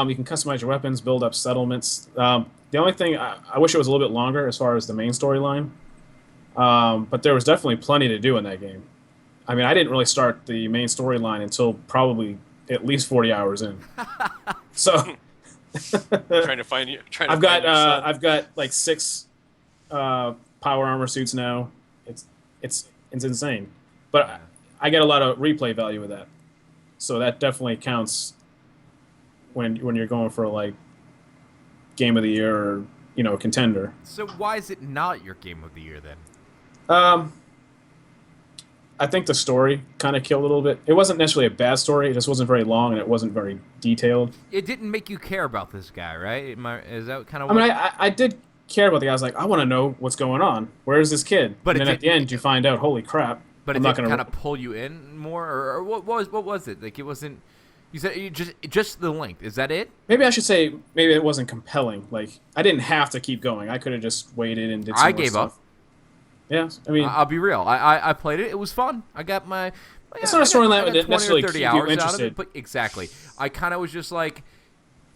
You can customize your weapons, build up settlements. The only thing I wish it was a little bit longer as far as the main storyline, but there was definitely plenty to do in that game. I mean, I didn't really start the main storyline until probably at least 40 hours in. So Trying to find you. I've got like 6 power armor suits now. It's insane, but I get a lot of replay value with that. So that definitely counts when you're going for like game of the year or contender. So why is it not your game of the year then? I think the story kind of killed a little bit. It wasn't necessarily a bad story. It just wasn't very long and it wasn't very detailed. It didn't make you care about this guy, right? Is that kind of? I mean, I did cared about the guy. I was like, I want to know what's going on. Where is this kid? But and then at the end, you find out, holy crap. But I'm it not did gonna. kind of pull you in more, or what was it? Like it wasn't. You said you just the length. Is that it? Maybe I should say maybe it wasn't compelling. Like I didn't have to keep going. I could have just waited and did some I more gave stuff. up. Yeah, I mean, I'll be real. I played it. It was fun. I got my. It's not a storyline I got that 20 or necessarily 30 keep you hours out of interested. it, but exactly. I kind of was just like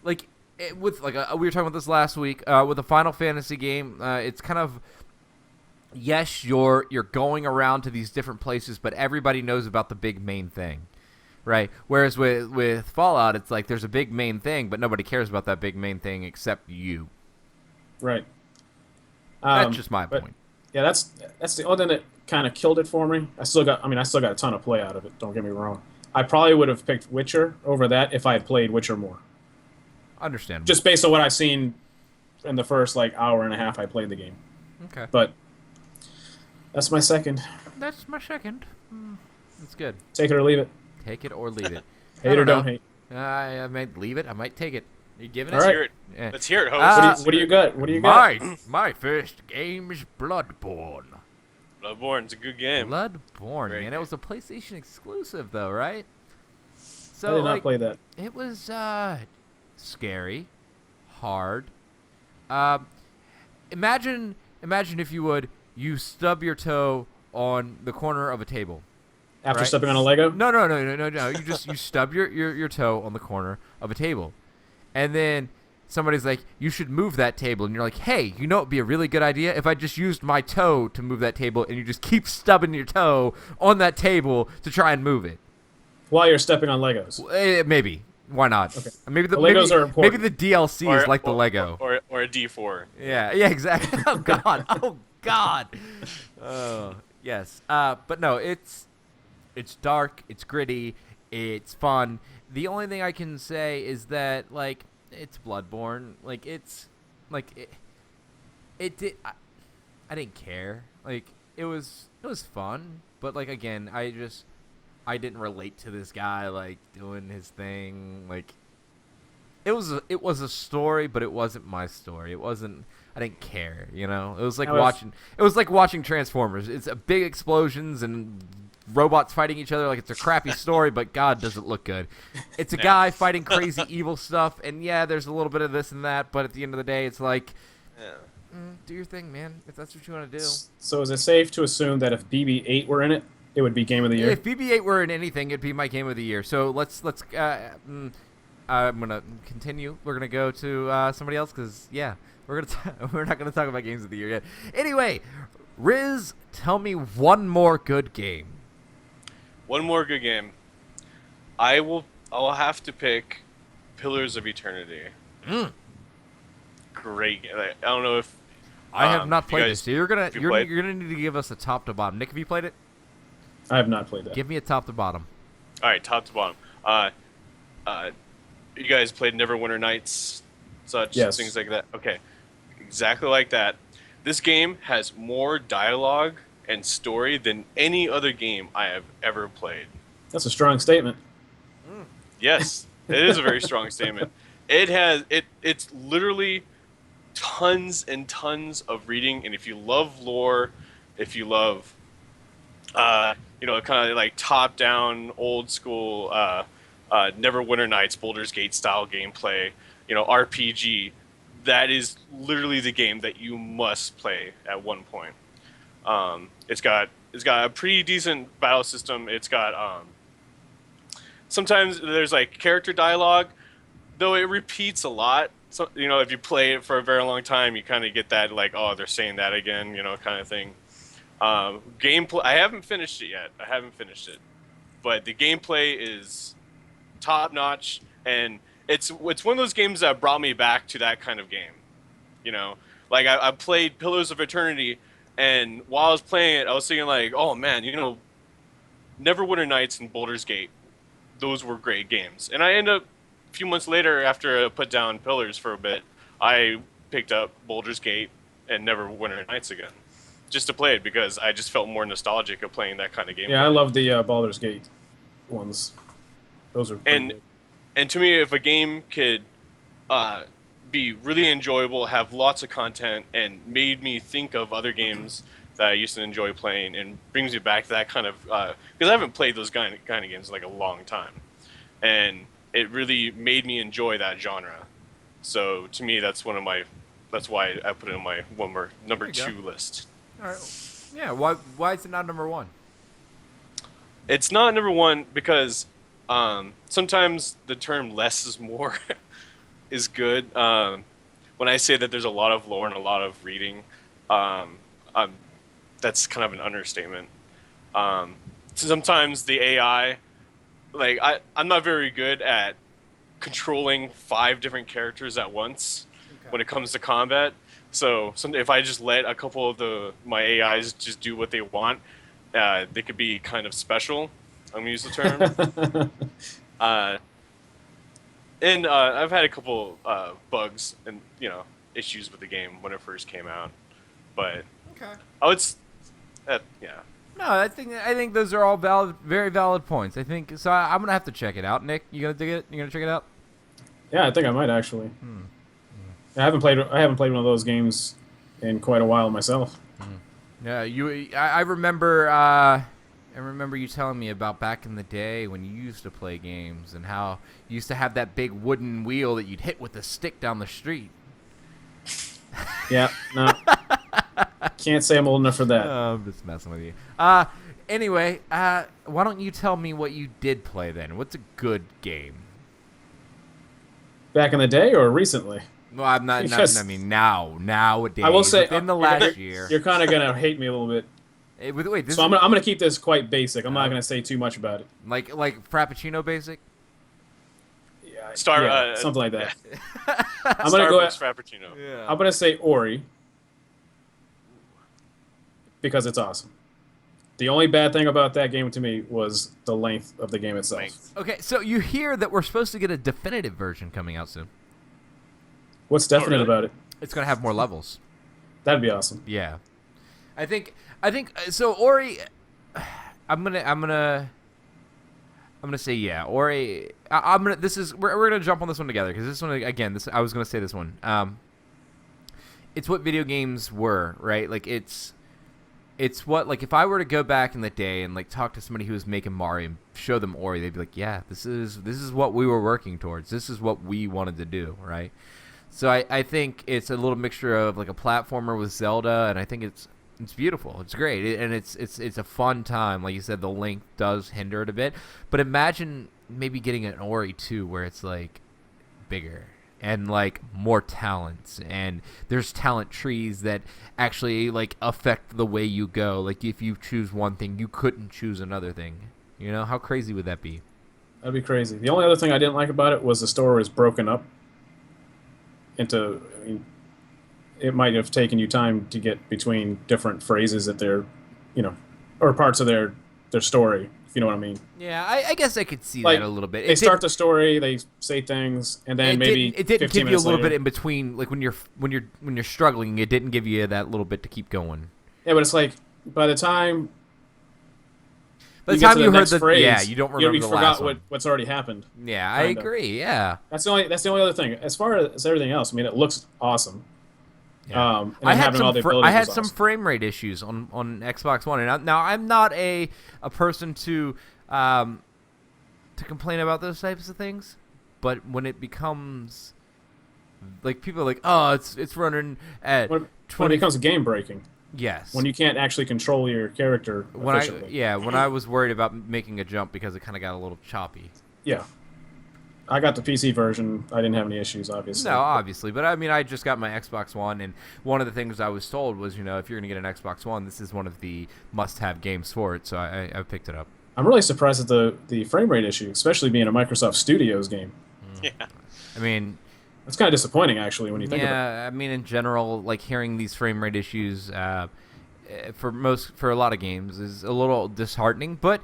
with we were talking about this last week with a Final Fantasy game. It's kind of yes, you're going around to these different places, but everybody knows about the big main thing, right? Whereas with Fallout, it's like there's a big main thing, but nobody cares about that big main thing except you. Right. That's just my but- point. Yeah, that's the only thing that kind of killed it for me. I still got a ton of play out of it. Don't get me wrong. I probably would have picked Witcher over that if I had played Witcher more. Understandable. Just based on what I've seen in the first hour and a half I played the game. Okay. But that's my second. That's my second. That's good. Take it or leave it. Take it or leave it. Hate or don't hate. I might leave it. I might take it. Are you giving All it? right. Hear it. Yeah. Let's hear it, host. What do you got? What do you got? My first game is Bloodborne. Bloodborne's a good game. Bloodborne, Very man. It was a PlayStation exclusive, though, right? I So did not play that. it was scary, hard. Imagine if you stub your toe on the corner of a table. After right. stepping on a Lego? No. You stub your toe on the corner of a table, and then somebody's like, "You should move that table," and you're like, "Hey, you know it'd be a really good idea if I just used my toe to move that table," and you just keep stubbing your toe on that table to try and move it. While you're stepping on Legos. Maybe. Why not? Okay. Maybe the Legos are important. Maybe the DLC is like the Lego. Or a D4. Yeah, exactly. Oh God. Oh God. Oh yes. But no, it's dark. It's gritty. It's fun. The only thing I can say is that it's Bloodborne. I didn't care. It was fun, but again, I didn't relate to this guy doing his thing. It was a story, but it wasn't my story. It wasn't. I didn't care. It was like watching Transformers. It's a big explosions and robots fighting each other. It's a crappy story, but God, does it look good. It's a guy fighting crazy evil stuff, and yeah, there's a little bit of this and that, but at the end of the day, it's do your thing, man. If that's what you want to do. So is it safe to assume that if BB-8 were in it, it would be Game of the Year? If BB-8 were in anything, it'd be my Game of the Year. So let's. I'm gonna continue. We're gonna go to somebody else because we're not gonna talk about Games of the Year yet. Anyway, Riz, tell me one more good game. One more good game. I'll have to pick Pillars of Eternity. Great game. I don't know if I have not played this. So you're gonna played? need to give us a top to bottom. Nick, have you played it? I have not played that. Give me a top to bottom. All right, top to bottom. You guys played Neverwinter Nights, Yes. things like that. Okay, exactly like that. This game has more dialogue and story than any other game I have ever played. That's a strong statement. Yes, it is a very strong statement. It's literally tons and tons of reading, and if you love lore, if you love kind of top down old school Neverwinter Nights Baldur's Gate style gameplay, RPG, that is literally the game that you must play at one point. It's got a pretty decent battle system. It's got sometimes there's character dialogue, though it repeats a lot. So if you play it for a very long time, you kind of get that they're saying that again, kind of thing. Gameplay, I haven't finished it yet. But the gameplay is top notch, and it's one of those games that brought me back to that kind of game. I played Pillars of Eternity, and while I was playing it, I was thinking oh man, Neverwinter Nights and Baldur's Gate, those were great games. And I ended up a few months later, after I put down Pillars for a bit, I picked up Baldur's Gate and Neverwinter Nights again, just to play it because I just felt more nostalgic of playing that kind of game. Yeah, I love the Baldur's Gate ones. Those are pretty good. And to me, if a game could be really enjoyable, have lots of content, and made me think of other games that I used to enjoy playing, and brings me back to that kind of because I haven't played those kind of games in like a long time, and it really made me enjoy that genre. So to me, that's why I put it on my number There you go. 2 list. All right. Yeah. Why is it not number 1? It's not number 1 because sometimes the term "less is more" is good. When I say that there's a lot of lore and a lot of reading, that's kind of an understatement. Sometimes the AI, like I'm not very good at controlling 5 different characters at once when it comes to combat. So if I just let a couple of my AIs just do what they want, they could be kind of special. I'm gonna use the term. And I've had a couple bugs and issues with the game when it first came out, but yeah. No, I think those are all valid, very valid points. I think so. I'm gonna have to check it out. Nick, you gonna dig it? You gonna check it out? Yeah, I think I might actually. I haven't played one of those games in quite a while myself. Yeah, I remember. I remember you telling me about back in the day when you used to play games and how you used to have that big wooden wheel that you'd hit with a stick down the street. Yeah, no. Can't say I'm old enough for that. I'm just messing with you. Anyway, why don't you tell me what you did play then? What's a good game? Back in the day or recently? Well, I'm not. Because I mean, nowadays. I will say in the last year. You're kind of gonna hate me a little bit. Wait, this So I'm gonna keep this quite basic. I'm not gonna say too much about it. like Frappuccino basic. Yeah, Star something like that. Yeah. I'm gonna go. Starbucks Frappuccino. Yeah. I'm gonna say Ori because it's awesome. The only bad thing about that game to me was the length of the game itself. Okay, so you hear that we're supposed to get a definitive version coming out soon. What's definite really? about it? It's gonna have more levels. That'd be awesome. Yeah, I think so. Ori, I'm gonna say yeah. Ori, we're gonna jump on this one together because this one again. I was gonna say this one. It's what video games were, right? Like it's what, like, if I were to go back in the day and like talk to somebody who was making Mario and show them Ori, they'd be like, yeah, this is what we were working towards. This is what we wanted to do, right? So I think it's a little mixture of like a platformer with Zelda, and I think it's beautiful. It's great, and it's a fun time. Like you said, the length does hinder it a bit, but imagine maybe getting an Ori 2 where it's like bigger and like more talents, and there's talent trees that actually like affect the way you go. Like if you choose one thing, you couldn't choose another thing. You know, how crazy would that be? That'd be crazy. The only other thing I didn't like about it was the story was broken up into. I mean, it might have taken you time to get between different phrases that they're, or parts of their story. If you know what I mean. Yeah, I guess I could see Like, that a little bit. They start the story, they say things, and then maybe it didn't 15 give you a minutes little later, bit in between, like when you're struggling. It didn't give you that little bit to keep going. Yeah, but it's like by the time. By the get time to you heard next the phrase, yeah, you don't remember you the forgot last one. what's already happened. Yeah, I Kinda. agree. Yeah, That's the only other thing. As far as everything else, I mean, it looks awesome. yeah. And I had having all the abilities I had was some awesome. frame rate issues on Xbox One, and now I'm not a person to complain about those types of things, but when it becomes like people are like, oh, it's running at When it 20. becomes game breaking, Yes. when you can't actually control your character efficiently. when I was worried about making a jump because it kind of got a little choppy. Yeah. I got the PC version. I didn't have any issues, obviously. No, obviously, but I mean, I just got my Xbox One, and one of the things I was told was, if you're going to get an Xbox One, this is one of the must-have games for it, so I picked it up. I'm really surprised at the frame rate issue, especially being a Microsoft Studios game. Yeah. I mean, It's kind of disappointing, actually, when you think about it. yeah, I mean, in general, like hearing these frame rate issues for a lot of games is a little disheartening, but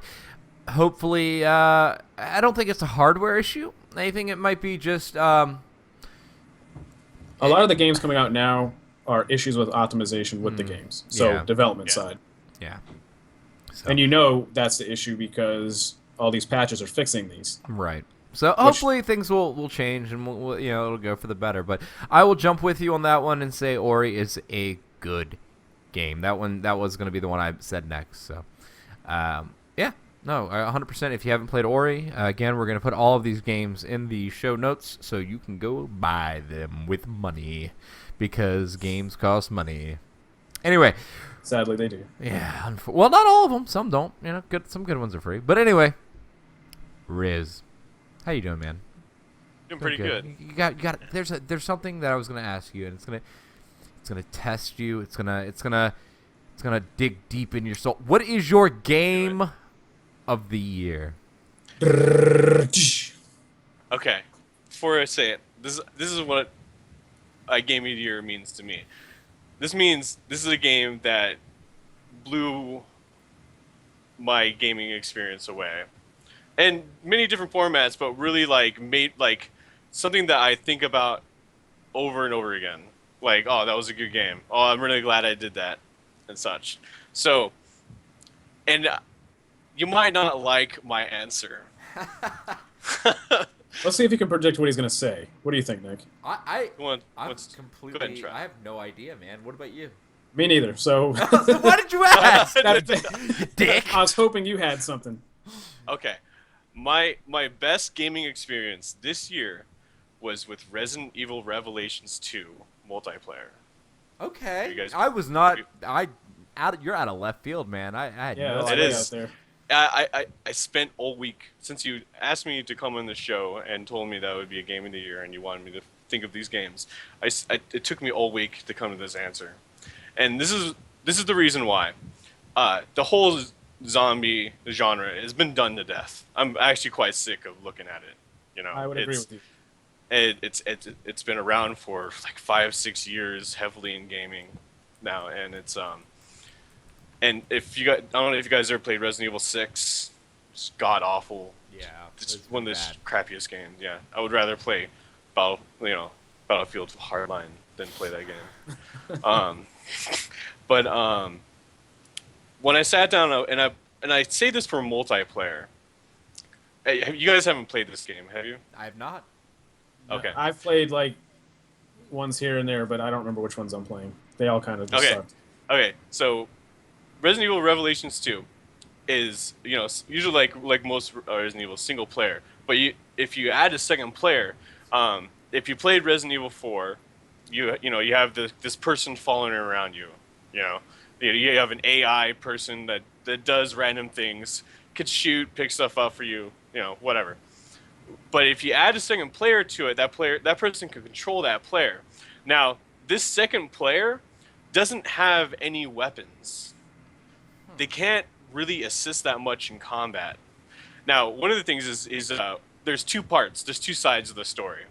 hopefully, I don't think it's a hardware issue. I think it might be just A lot of the games coming out now are issues with optimization with the games. So, yeah. development Yeah. side. yeah. So, And that's the issue because all these patches are fixing these. right. So hopefully things will change and we'll it'll go for the better. But I will jump with you on that one and say Ori is a good game. That was going to be the one I said next. So yeah, no, 100%. If you haven't played Ori, again, we're going to put all of these games in the show notes so you can go buy them with money because games cost money. Anyway. Sadly, they do. Yeah. Well, not all of them. Some don't. Some good ones are free. But anyway, Riz, how you doing, man? Doing pretty good. You got. There's something that I was gonna ask you, and it's gonna test you. It's gonna dig deep in your soul. What is your game of the year? Okay, before I say it, this is what a game of the year means to me. This means this is a game that blew my gaming experience away, and many different formats, but really made something that I think about over and over again. Like, oh, that was a good game. Oh, I'm really glad I did that, and such. So, and you might not like my answer. Let's see if you can predict what he's going to say. What do you think, Nick? I'm completely. Go ahead and try. I have no idea, man. What about you? Me neither. So why did you ask? You dick. I was hoping you had something. Okay, my best gaming experience this year was with Resident Evil Revelations 2 multiplayer. Okay. You guys- I was not. You're out of left field, man. I had no that's it idea. way is. out there. I spent all week since you asked me to come on the show and told me that would be a game of the year and you wanted me to think of these games. It took me all week to come to this answer, and this is the reason why. The whole zombie genre has been done to death. I'm actually quite sick of looking at it. I would agree with you. It's been around for like 5-6 years, heavily in gaming now, and it's And if you guys, I don't know if you guys ever played Resident Evil 6. It's god awful. Yeah. It's one of the crappiest games. Yeah, I would rather play Battlefield Hardline than play that game. But when I sat down and I say this for multiplayer. Hey, you guys haven't played this game, have you? I have not. Okay. I've played like ones here and there, but I don't remember which ones I'm playing. They all kind of just sucked. Okay, so Resident Evil Revelations 2 is, usually like most Resident Evil single player. But if you add a second player, if you played Resident Evil 4, you have this person following around you. You have an AI person that does random things, could shoot, pick stuff up for you, whatever. But if you add a second player to it, that person can control that player. Now, this second player doesn't have any weapons. They can't really assist that much in combat. Now, one of the things is there's two parts. There's two sides of the story,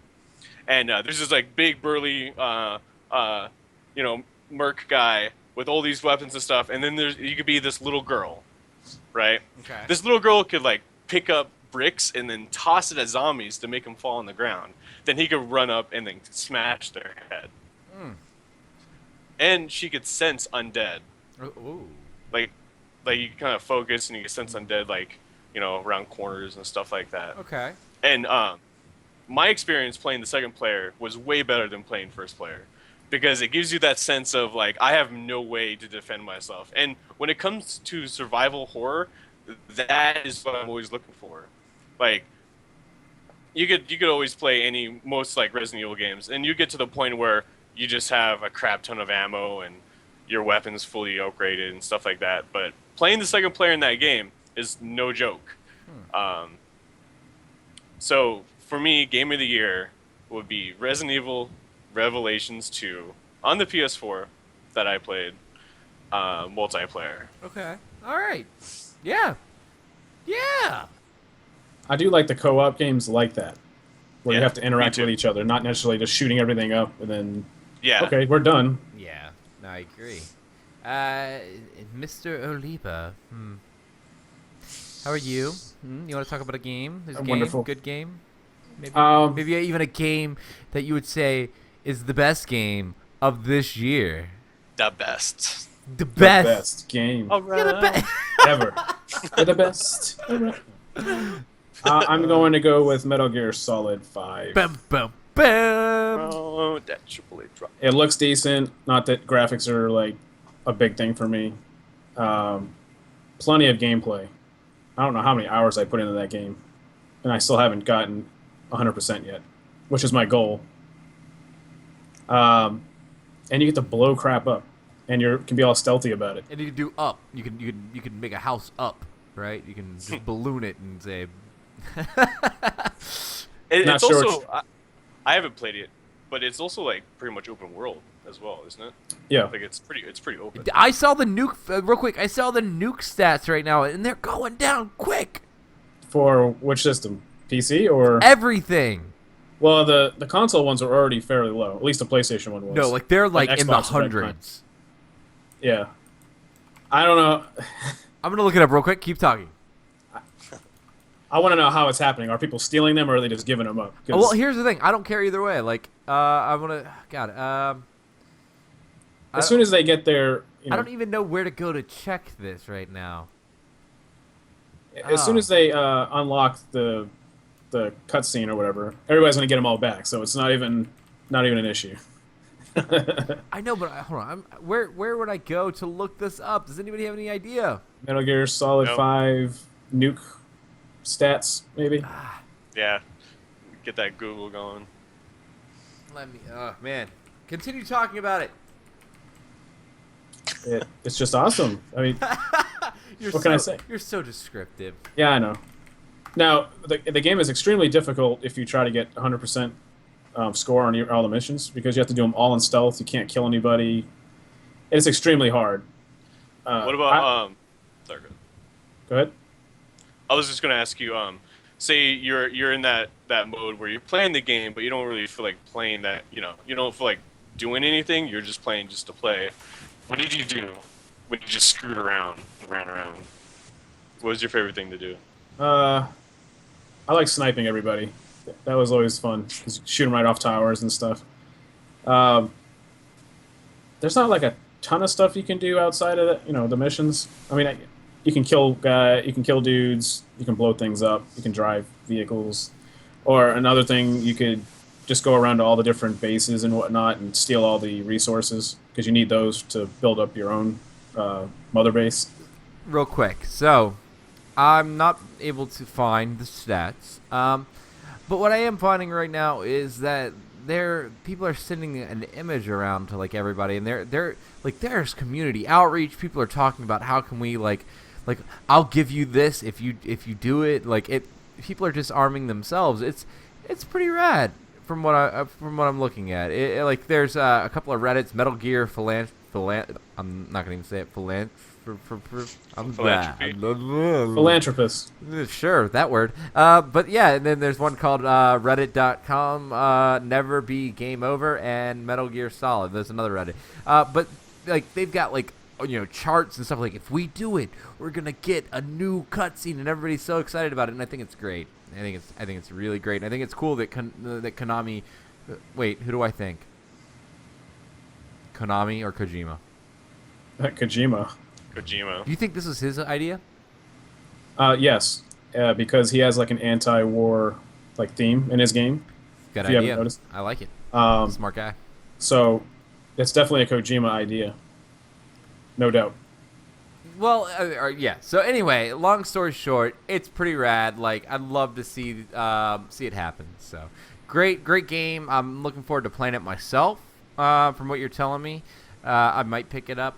and there's this like big burly, merc guy with all these weapons and stuff, and then you could be this little girl, right? Okay. This little girl could like pick up bricks and then toss it at zombies to make them fall on the ground. Then he could run up and then smash their head. And she could sense undead. Ooh. Like you kind of focus and you can sense undead, around corners and stuff like that. Okay. And my experience playing the second player was way better than playing first player, because it gives you that sense of like, I have no way to defend myself. And when it comes to survival horror, that is what I'm always looking for. Like, you could always play most like Resident Evil games, and you get to the point where you just have a crap ton of ammo and your weapon's fully upgraded and stuff like that. But playing the second player in that game is no joke. So for me, game of the year would be Resident Evil Revelations 2 on the PS4 that I played multiplayer. Okay. All right. Yeah. Yeah. I do like the co-op games like that, where you Yeah, have to interact me too. with each other, not necessarily just shooting everything up and then, Yeah. okay, we're done. Yeah. No, I agree. Mr. Oliva. How are you? You want to talk about a game? There's a I'm game? wonderful. Good game? Maybe, Um, maybe even a game that you would say is the best game of this year. The best. The The best. best game All You're the right. best. ever. You're the best. I'm going to go with Metal Gear Solid 5. Bam, bam, bam. Oh, that AAA drop. It looks decent. Not that graphics are like a big thing for me. Plenty of gameplay. I don't know how many hours I put into that game, and I still haven't gotten 100% yet, which is my goal. And you get to blow crap up, and you can be all stealthy about it. And you can do up. You can make a house up, right? You can just balloon it and say. Not It's sure also I haven't played it, but it's also like pretty much open world as well, isn't it? Yeah. Like it's pretty open. I saw the nuke real quick. I saw the nuke stats right now, and they're going down quick. For which system? PC or? Everything. Well, the console ones are already fairly low. At least the PlayStation one was. No, like they're like in the Xbox was right behind. hundreds. Yeah. I don't know. I'm gonna look it up real quick. Keep talking. I want to know how it's happening. Are people stealing them, or are they just giving them up? 'Cause- Well, here's the thing. I don't care either way. Like, I'm gonna. God. as soon as they get their, I don't even know where to go to check this right now. as soon as they unlock the cutscene or whatever, everybody's gonna get them all back. So it's not even an issue. I know, but hold on. Where would I go to look this up? Does anybody have any idea? Metal Gear Solid Nope. 5 nuke stats, maybe. Yeah. Get that Google going. Let me. Man, continue talking about it. It's just awesome. I mean, What can I say? You're so descriptive. yeah, I know. Now, the game is extremely difficult if you try to get 100% score on all the missions, because you have to do them all in stealth. You can't kill anybody. It's extremely hard. What about sorry, Go ahead. I was just gonna ask you, say you're in that mode where you're playing the game, but you don't really feel like playing that. You don't feel like doing anything. You're just playing just to play. What did you do when you just screwed around, ran around? What was your favorite thing to do? I like sniping everybody. That was always fun, 'cause you shoot them right off towers and stuff. There's not like a ton of stuff you can do outside of the missions. I mean, you can kill dudes, you can blow things up, you can drive vehicles, or another thing, you could just go around to all the different bases and whatnot and steal all the resources, because you need those to build up your own mother base. Real quick. So, I'm not able to find the stats. But what I am finding right now is that people are sending an image around to like everybody, and they're like, there's community outreach. People are talking about how can we like I'll give you this if you do it. Like people are just arming themselves. It's pretty rad from what I'm looking at. Like there's a couple of Reddits, Metal Gear I'm not gonna even say it. Philanthropist. Sure, that word. But yeah, and then there's one called Reddit.com, Never Be Game Over, and Metal Gear Solid. There's another Reddit. But like they've got like charts and stuff like, if we do it, we're gonna get a new cutscene, and everybody's so excited about it. And I think it's great. I think it's really great. And I think it's cool that that Konami. Wait, who do I think? Konami or Kojima? Kojima. Kojima. Do you think this was his idea? Yes, because he has like an anti-war like theme in his game. Good if you idea. haven't noticed. I like it. Um, Smart guy. So it's definitely a Kojima idea, no doubt. Well, yeah. So anyway, long story short, it's pretty rad. Like I'd love to see it happen. So great game. I'm looking forward to playing it myself. From what you're telling me, I might pick it up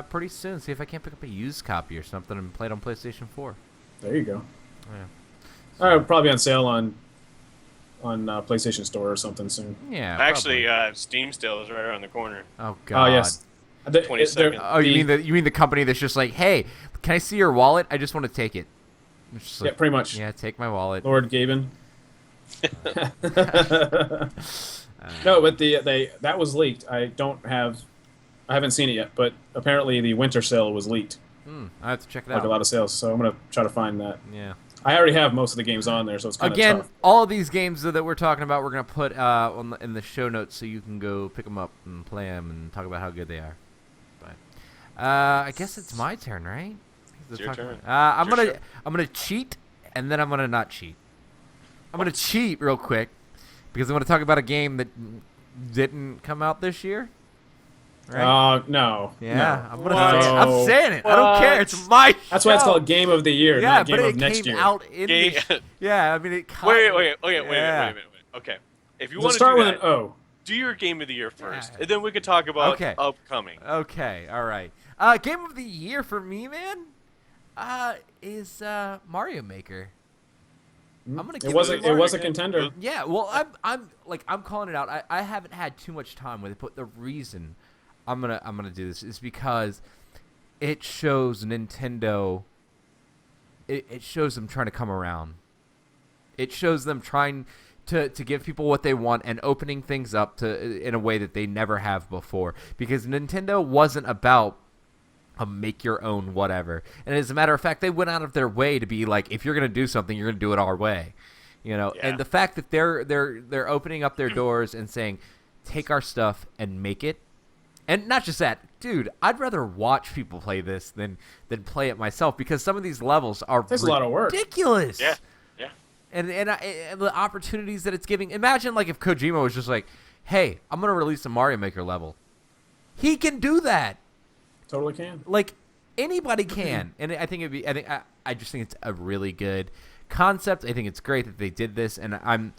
pretty soon. See if I can't pick up a used copy or something and play it on PlayStation 4. There you go. Yeah. All right, probably on sale on PlayStation Store or something soon. Yeah. Actually, probably. Steam sale is right around the corner. Oh God. Oh yes. 22nd. Oh, you mean the company that's just like, hey, can I see your wallet? I just want to take it. It's just Yeah, like, pretty much. yeah, take my wallet. Lord Gaben. No, but that was leaked. I haven't seen it yet, but apparently the winter sale was leaked. I have to check it Like out. a lot of sales, so I'm gonna try to find that. Yeah. I already have most of the games on there, so it's kind of Again, tough. all of these games that we're talking about, we're gonna put in the show notes so you can go pick them up and play them and talk about how good they are. But I guess it's my turn, right? It's your turn. I'm It's your gonna cheat and then I'm gonna not cheat. I'm gonna cheat real quick because I want to talk about a game that didn't come out this year. Right? No. Yeah, no. I'm saying it. I don't care. It's my show. That's why it's called Game of the Year, Yeah, not Game but of it next came year. out in Game- the Yeah, I mean it. Wait a minute. Okay, if you We'll want to start do with that, an O. do your game of the year first, Yeah. and then we can talk about Okay. upcoming. Okay, all right. Game of the year for me, man, is Mario Maker. I'm gonna give It was a Mario. contender. Yeah, well, I'm calling it out. I haven't had too much time with it, but the reason I'm gonna do this is because it shows Nintendo. It shows them trying to come around. It shows them trying to give people what they want and opening things up in a way that they never have before. Because Nintendo wasn't about a make your own whatever. And as a matter of fact, they went out of their way to be like, if you're gonna do something, you're gonna do it our way. You know, Yeah. and the fact that they're opening up their doors and saying, take our stuff and make it. And not just that, dude, I'd rather watch people play this than play it myself because some of these levels are Takes a lot of work. ridiculous. Yeah. And the opportunities that it's giving. Imagine like if Kojima was just like, "Hey, I'm gonna release a Mario Maker level." He can do that. Totally can. Like anybody can. And I think I just think it's a really good concept. I think it's great that they did this, and I'm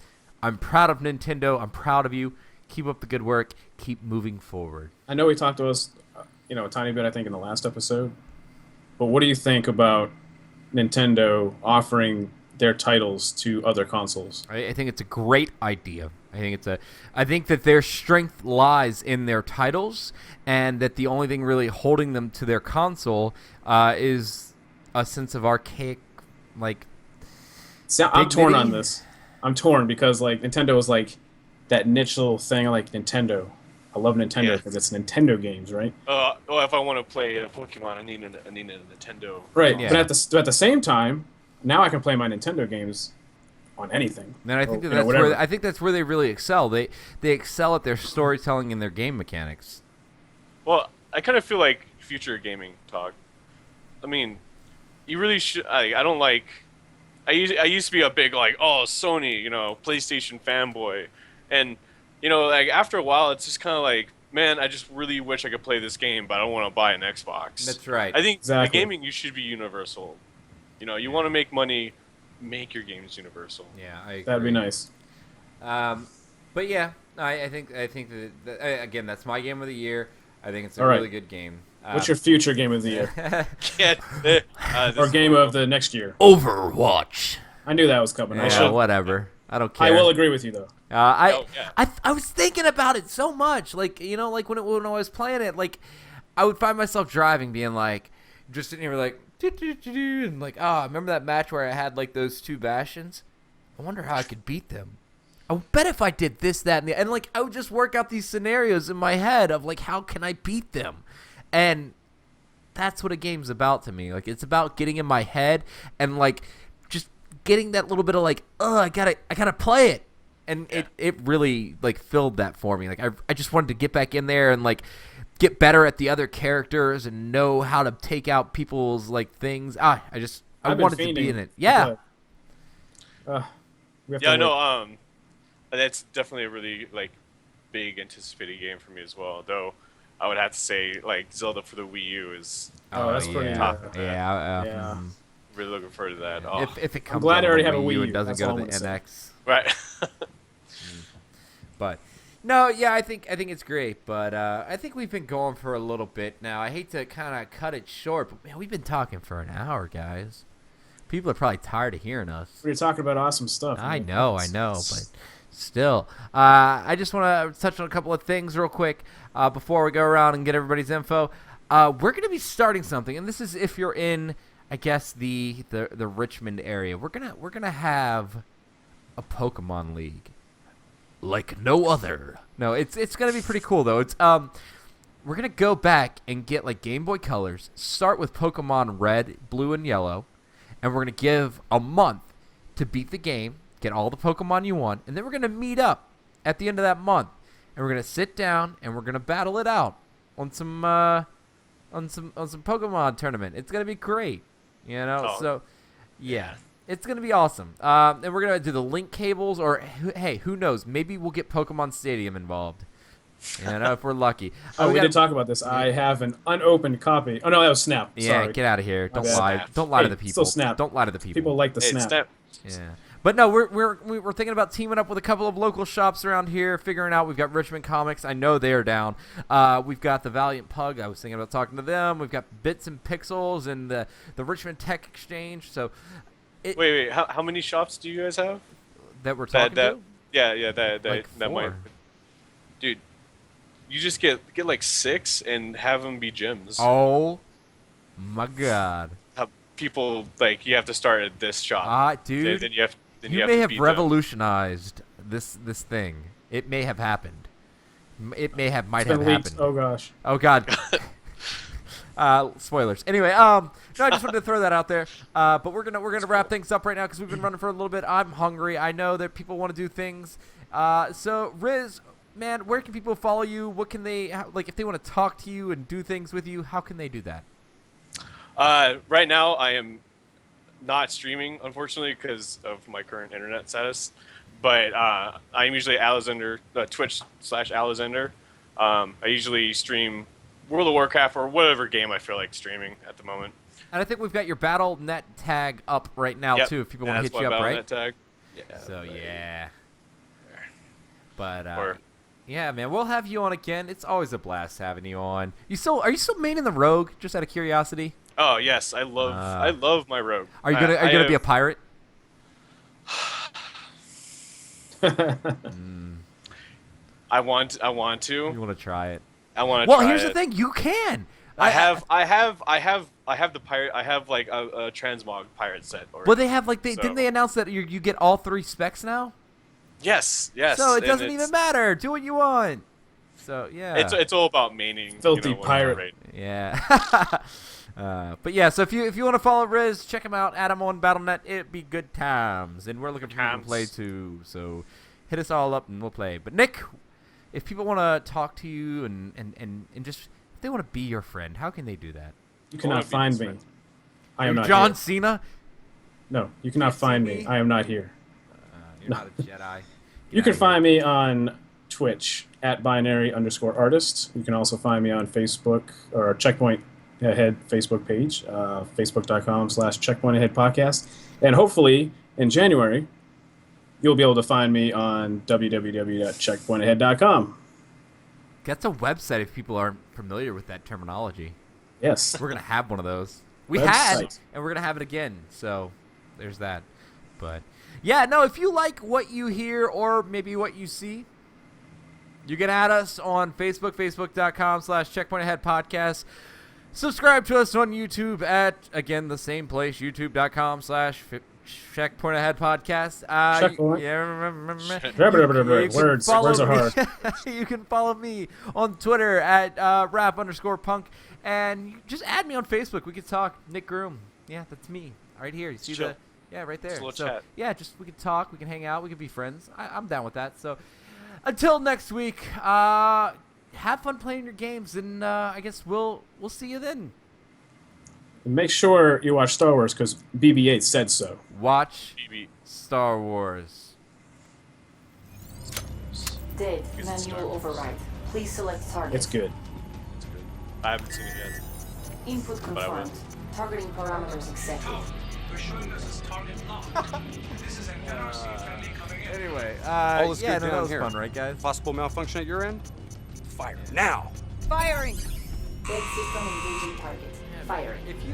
proud of Nintendo. I'm proud of you. Keep up the good work. Keep moving forward. I know we talked to us, a tiny bit, I think, in the last episode. But what do you think about Nintendo offering their titles to other consoles? I think it's a great idea. I think that their strength lies in their titles, and that the only thing really holding them to their console is a sense of archaic, like. See, I'm torn dignity. on this. I'm torn because like Nintendo is like that niche little thing. Like Nintendo. I love Nintendo Yeah. because it's Nintendo games, right? If I want to play a Pokemon, I need a Nintendo. Right. Yeah. But at the same time, now I can play my Nintendo games on anything. And I think Or, that's whatever. where that's where they really excel. They excel at their storytelling and their game mechanics. Well, I kind of feel like future gaming talk. I mean, you really should. I don't like. I used to be a big like Sony, PlayStation fanboy, and like after a while it's just kind of like, man, I just really wish I could play this game, but I don't want to buy an Xbox. That's right. I think Exactly. the gaming you should be universal. You want to make money, make your games universal. Yeah, I agree. That'd be nice. But yeah, I think that again, that's my game of the year. I think it's a All right. really good game. What's your future game of the year? Or game of the next year? Overwatch? I knew that was coming. Yeah, whatever. I don't care. I will agree with you though. I yeah. I was thinking about it so much, like like when I was playing it, like I would find myself driving, being like, just sitting here like, and like, remember that match where I had like those two Bastions? I wonder how I could beat them. I bet if I did this, that, and like I would just work out these scenarios in my head of like, how can I beat them? And that's what a game's about to me. Like it's about getting in my head and like just getting that little bit of like, I gotta play it. And it really like filled that for me. Like I just wanted to get back in there and like get better at the other characters and know how to take out people's like things. I I've been wanted to be fiending. in it. Yeah. We have Yeah, to I wait. know. That's definitely a really like big anticipated game for me as well. Though I would have to say like Zelda for the Wii U is Oh, that's pretty. Top. Yeah. Yeah. really looking forward to that. Oh, If it comes glad out I already on have a the Wii U. and doesn't That's go all to I'm the gonna NX. right. But no, yeah, I think it's great. But I think we've been going for a little bit now. I hate to kind of cut it short, but man, we've been talking for an hour, guys. People are probably tired of hearing us. We were talking about awesome stuff. I man. know, but still, I just want to touch on a couple of things real quick before we go around and get everybody's info. We're going to be starting something, and this is if you're in, I guess the Richmond area. We're gonna have a Pokemon League like no other. No, it's gonna be pretty cool though. It's we're gonna go back and get like Game Boy Colors. Start with Pokemon Red, Blue, and Yellow, and we're gonna give a month to beat the game, get all the Pokemon you want, and then we're gonna meet up at the end of that month, and we're gonna sit down and we're gonna battle it out on some Pokemon tournament. It's gonna be great, Oh. So, yeah. It's going to be awesome. And we're going to do the link cables, or hey, who knows? Maybe we'll get Pokemon Stadium involved. If we're lucky. Oh, we did talk about this. I have an unopened copy. Oh no, that was Snap. Yeah, Sorry. get out of here. Don't bad. lie. Don't lie to the people. Still Snap. Don't lie to the people. People like the Hey, Snap. Yeah. But no, we're thinking about teaming up with a couple of local shops around here, figuring out. We've got Richmond Comics. I know they are down. We've got the Valiant Pug. I was thinking about talking to them. We've got Bits and Pixels and the Richmond Tech Exchange. So, Wait. How many shops do you guys have? that we're talking to. Yeah. That Like that might. 4. Dude, you just get like 6 and have them be gyms. Oh my God. Have people like you have to start at this shop. Dude. Then you have. Then You have may to have beat revolutionized this thing. It may have happened. Might It's have been leaked. happened. Oh gosh. Oh God. Spoilers. Anyway, no, I just wanted to throw that out there. But we're gonna wrap things up right now because we've been running for a little bit. I'm hungry. I know that people want to do things. So Riz, man, where can people follow you? What can they like if they want to talk to you and do things with you? How can they do that? Right now, I am not streaming, unfortunately, because of my current internet status. But I'm usually Alexander, Twitch/Alexander. I usually stream World of Warcraft or whatever game I feel like streaming at the moment. And I think we've got your Battle.net tag up right now Yep. too. If people And want to that's hit you my up, right? Battle.net tag. So yeah. But Or- yeah, man, we'll have you on again. It's always a blast having you on. Are you still maining the rogue? Just out of curiosity. Oh yes, I love my rogue. Are you gonna be a pirate? I want to. You want to try it? I want to. Well, try here's it. the thing. You can. I have the pirate. I have like a transmog pirate set already. Well, they have so. didn't they announce that you get all 3 specs now? Yes. So it and doesn't it's- even matter. Do what you want. So yeah. It's all about maining. Filthy when you're pirate. raiding. Yeah. But yeah, so if you want to follow Riz, check him out. Add him on Battle.net. It'd be good times, and we're looking for people to play too. So hit us all up and we'll play. But Nick, if people want to talk to you and just if they want to be your friend, how can they do that? You I cannot wanna be find this me. friend. I am not John here. Cena. No, you cannot find see me. me? I am not here. You're not a Jedi. You can find me on Twitch at binary_artist. You can also find me on Facebook or Checkpoint Ahead Facebook page, facebook.com/checkpointahead podcast. And hopefully in January, you'll be able to find me on www.checkpointahead.com. That's a website if people aren't familiar with that terminology. Yes. We're going to have one of those. We had, Website. and we're going to have it again. So there's that. But yeah, no, if you like what you hear or maybe what you see, you can add us on Facebook, facebook.com/checkpointahead podcast. Subscribe to us on YouTube at, again, the same place, youtube.com/checkpointahead podcast. Checkpoint. Words are hard. You can follow me on Twitter at rap_punk. And you just add me on Facebook. We could talk. Nick Groom. Yeah, that's me. Right here. You see chill. the... Yeah, right there. Just a little So, chat. yeah, we could talk. We can hang out. We can be friends. I'm down with that. So until next week, have fun playing your games. And I guess we'll see you then. And make sure you watch Star Wars because BB-8 said so. Watch BB. Star Wars. Dead. Manual override. Please select target. It's good. I haven't seen it yet. Input But I will. confirmed. Targeting parameters accepted. Oh, you're showing us as target locked. This is an NRC friendly coming in. Anyway, All is yeah, good no, down that was here. fun, right, guys? Possible malfunction at your end? Fire now! Dead system engaging target. Firing. If you